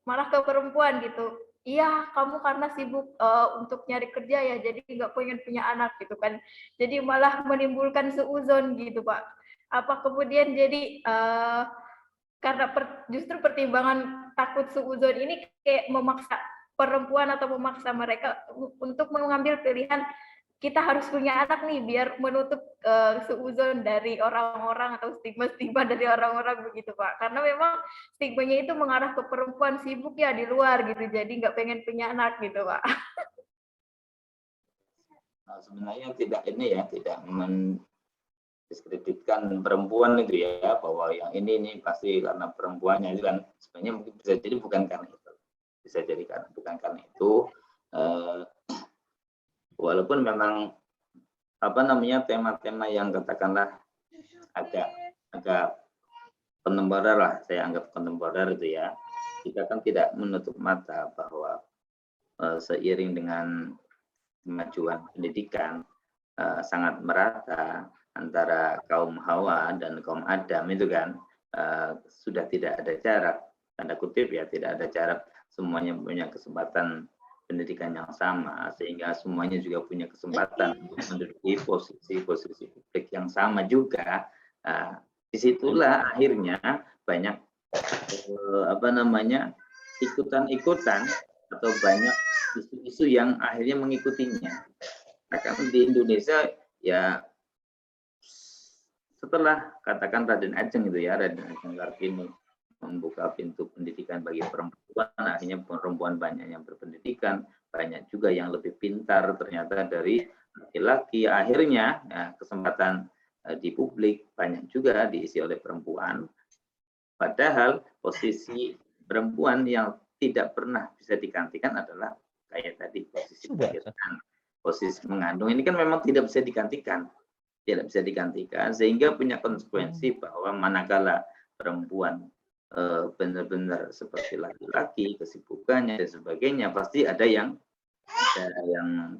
Speaker 3: malah ke perempuan gitu. Iya, kamu karena sibuk untuk nyari kerja ya, jadi nggak pengen punya anak gitu kan. Jadi malah menimbulkan seuzon gitu Pak. Apa kemudian jadi karena justru pertimbangan takut seuzon ini kayak memaksa perempuan atau memaksa mereka untuk mengambil pilihan kita harus punya anak nih biar menutup seuzon dari orang-orang atau stigma-stigma dari orang-orang begitu Pak. Karena memang stigmanya itu mengarah ke perempuan sibuk ya di luar gitu, jadi nggak pengen punya anak gitu Pak.
Speaker 1: Nah, sebenarnya tidak mendiskreditkan perempuan itu ya, bahwa yang ini pasti karena perempuannya itu kan sebenarnya mungkin bisa jadi bukan karena itu. Bisa jadi bukan karena itu. Walaupun memang tema-tema yang katakanlah agak kontemporer lah, saya anggap kontemporer itu ya, kita kan tidak menutup mata bahwa seiring dengan kemajuan pendidikan sangat merata antara kaum Hawa dan kaum Adam itu kan sudah tidak ada jarak, tanda kutip ya, tidak ada jarak, semuanya punya kesempatan pendidikan yang sama, sehingga semuanya juga punya kesempatan untuk menduduki posisi publik yang sama juga. Disitulah akhirnya banyak ikutan-ikutan atau banyak isu-isu yang akhirnya mengikutinya. Nah, kan di Indonesia ya setelah katakan Raden Ajeng itu ya, Raden Ajeng Kartini membuka pintu pendidikan bagi perempuan, akhirnya perempuan banyak yang berpendidikan, banyak juga yang lebih pintar ternyata dari laki-laki, akhirnya kesempatan di publik banyak juga diisi oleh perempuan, padahal posisi perempuan yang tidak pernah bisa digantikan adalah kayak tadi posisi melahirkan, posisi mengandung, ini kan memang tidak bisa digantikan, sehingga punya konsekuensi bahwa manakala perempuan benar-benar seperti laki-laki, kesibukannya dan sebagainya, pasti ada yang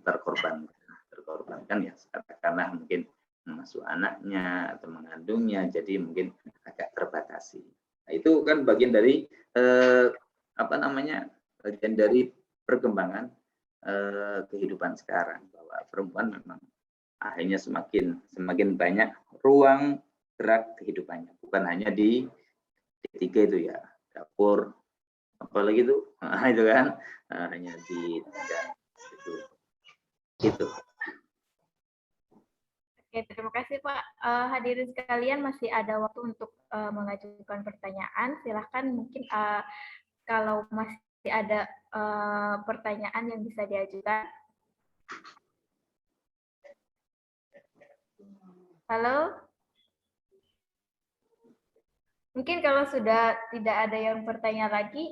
Speaker 1: terkorbankan ya, katakanlah mungkin mengasuh anaknya atau mengandungnya, jadi mungkin agak terbatasi. Nah, itu kan bagian dari bagian dari perkembangan kehidupan sekarang, bahwa perempuan memang akhirnya semakin banyak ruang gerak kehidupannya, bukan hanya di D3 itu ya, dapur, apalagi itu, itu kan hanya di itu.
Speaker 3: Oke, terima kasih Pak. Hadirin sekalian, masih ada waktu untuk mengajukan pertanyaan. Silahkan, mungkin kalau masih ada pertanyaan yang bisa diajukan. Halo? Mungkin kalau sudah tidak ada yang bertanya lagi,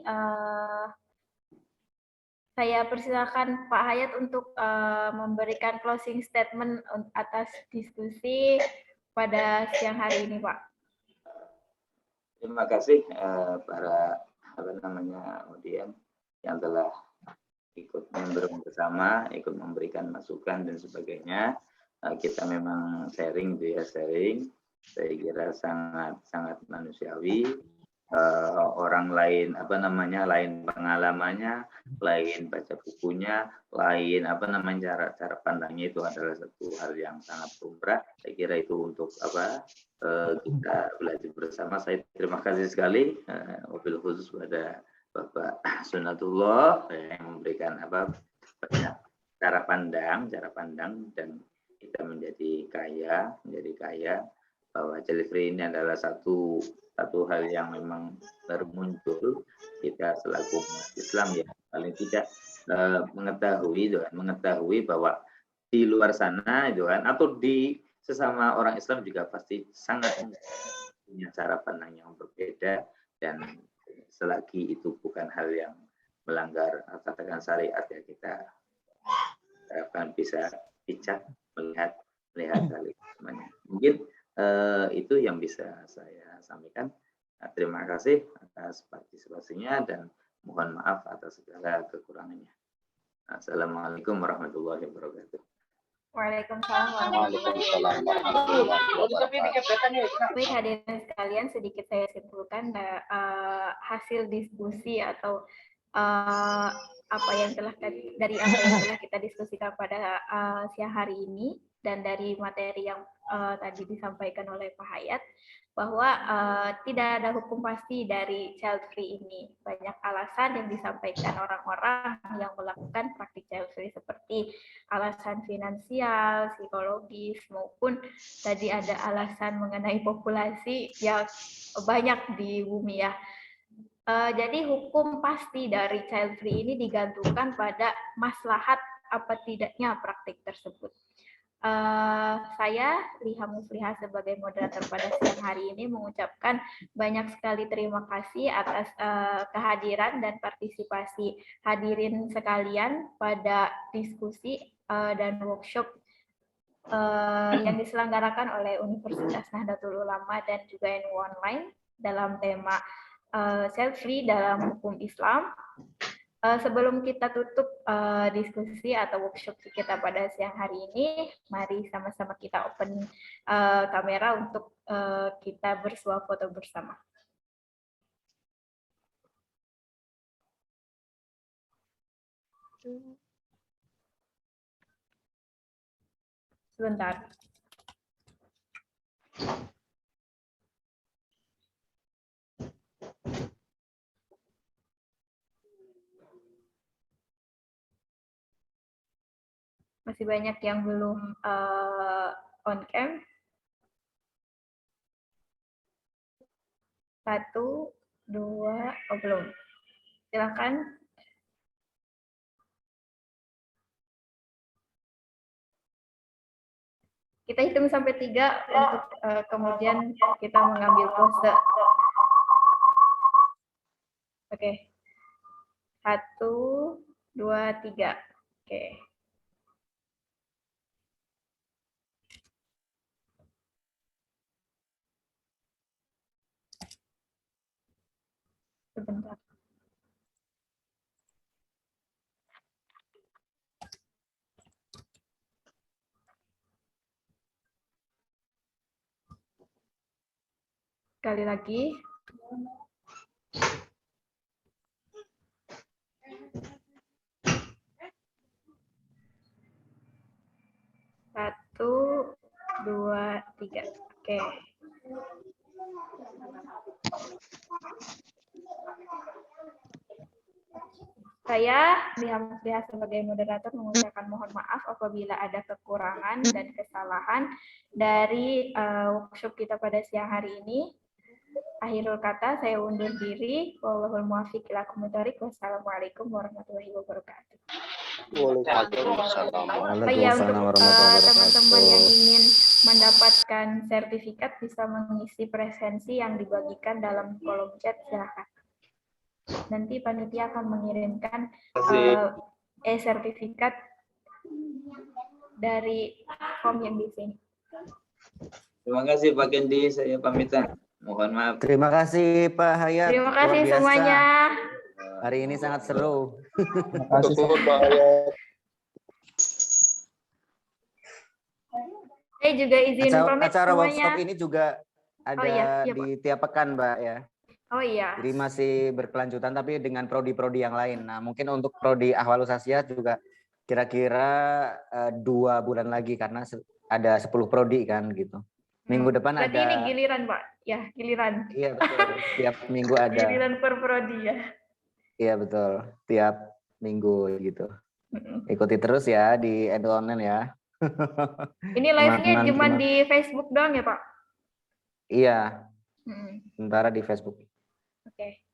Speaker 3: saya persilakan Pak Hayat untuk memberikan closing statement atas diskusi pada siang hari ini, Pak.
Speaker 1: Terima kasih para audien yang telah ikut bersama, ikut memberikan masukan dan sebagainya. Kita memang sharing. Saya kira sangat manusiawi. Orang lain lain pengalamannya, lain baca bukunya, lain cara pandangnya, itu adalah satu hal yang sangat lumrah. Saya kira itu untuk kita belajar bersama. Saya terima kasih sekali wabil khusus pada Bapak Sunatullah yang memberikan cara pandang dan kita menjadi kaya bahwa delivery ini adalah satu hal yang memang baru muncul. Kita selaku Islam ya paling tidak mengetahui bahwa di luar sana gitu kan, atau di sesama orang Islam juga pasti sangat punya cara pandang yang berbeda, dan selagi itu bukan hal yang melanggar katakan syariat ya kita harapkan bisa bijak melihat hal itu semuanya. Mungkin itu yang bisa saya sampaikan. Nah, terima kasih atas partisipasinya dan mohon maaf atas segala kekurangannya. Assalamualaikum warahmatullahi wabarakatuh.
Speaker 3: Waalaikumsalam
Speaker 5: Waalaikumsalam warahmatullahi wabarakatuh.
Speaker 3: Baik hadirin sekalian, sedikit saya simpulkan hasil diskusi atau apa yang telah kita diskusikan pada siang hari ini, dan dari materi yang tadi disampaikan oleh Pak Hayat, bahwa tidak ada hukum pasti dari child free ini. Banyak alasan yang disampaikan orang-orang yang melakukan praktik child free, seperti alasan finansial, psikologis, maupun tadi ada alasan mengenai populasi yang banyak di bumi ya. Jadi hukum pasti dari child free ini digantungkan pada maslahat apa tidaknya praktik tersebut. Saya Liha Mufliha sebagai moderator pada siang hari ini mengucapkan banyak sekali terima kasih atas kehadiran dan partisipasi hadirin sekalian pada diskusi dan workshop yang diselenggarakan oleh Universitas Nahdlatul Ulama dan juga NU Online dalam tema child free dalam hukum Islam. Sebelum kita tutup diskusi atau workshop kita pada siang hari ini, mari sama-sama kita open kamera untuk kita bersuah foto bersama. Sebentar. Masih banyak yang belum on cam. 1, 2, oh belum. Silakan. Kita hitung sampai 3 untuk kemudian kita mengambil pose. Oke. 1, 2, 3. Oke. Sebentar. Sekali lagi. Satu, 2, 3. Oke. Saya Liha Mufliha sebagai moderator mengucapkan mohon maaf apabila ada kekurangan dan kesalahan dari workshop kita pada siang hari ini. Akhirul kata, saya undur diri. Wallahul muwaffiq ila aqwamit thoriq. Wassalamualaikum warahmatullahi wabarakatuh. Ya, untuk teman-teman yang ingin mendapatkan sertifikat bisa mengisi presensi yang dibagikan dalam kolom chat, silakan. Nanti panitia akan mengirimkan sertifikat dari form yang di sini.
Speaker 1: Terima kasih Pak Kendi, saya pamitan. Mohon maaf.
Speaker 7: Terima kasih Pak Hayat.
Speaker 3: Terima kasih semuanya.
Speaker 7: Hari ini sangat seru.
Speaker 4: Terima kasih Pak.
Speaker 3: Saya juga izin pamit
Speaker 7: acara
Speaker 3: semuanya.
Speaker 7: workshop ini juga ada
Speaker 3: iya,
Speaker 7: di tiap pekan, Mbak ya.
Speaker 3: Oh iya.
Speaker 7: Jadi masih berkelanjutan tapi dengan prodi-prodi yang lain. Nah, mungkin untuk prodi Ahwalus Asiyah juga kira-kira 2 bulan lagi karena ada 10 prodi kan gitu. Minggu depan
Speaker 3: berarti
Speaker 7: ada.
Speaker 3: Ini giliran, Pak. Ya, giliran.
Speaker 7: Iya betul. Tiap minggu ada.
Speaker 3: Giliran per prodi ya.
Speaker 7: Iya betul. Tiap minggu gitu. Ikuti terus ya di NU Online ya.
Speaker 3: Ini live-nya cuma di Facebook doang ya, Pak?
Speaker 7: Iya. Sementara di Facebook.
Speaker 3: Oke.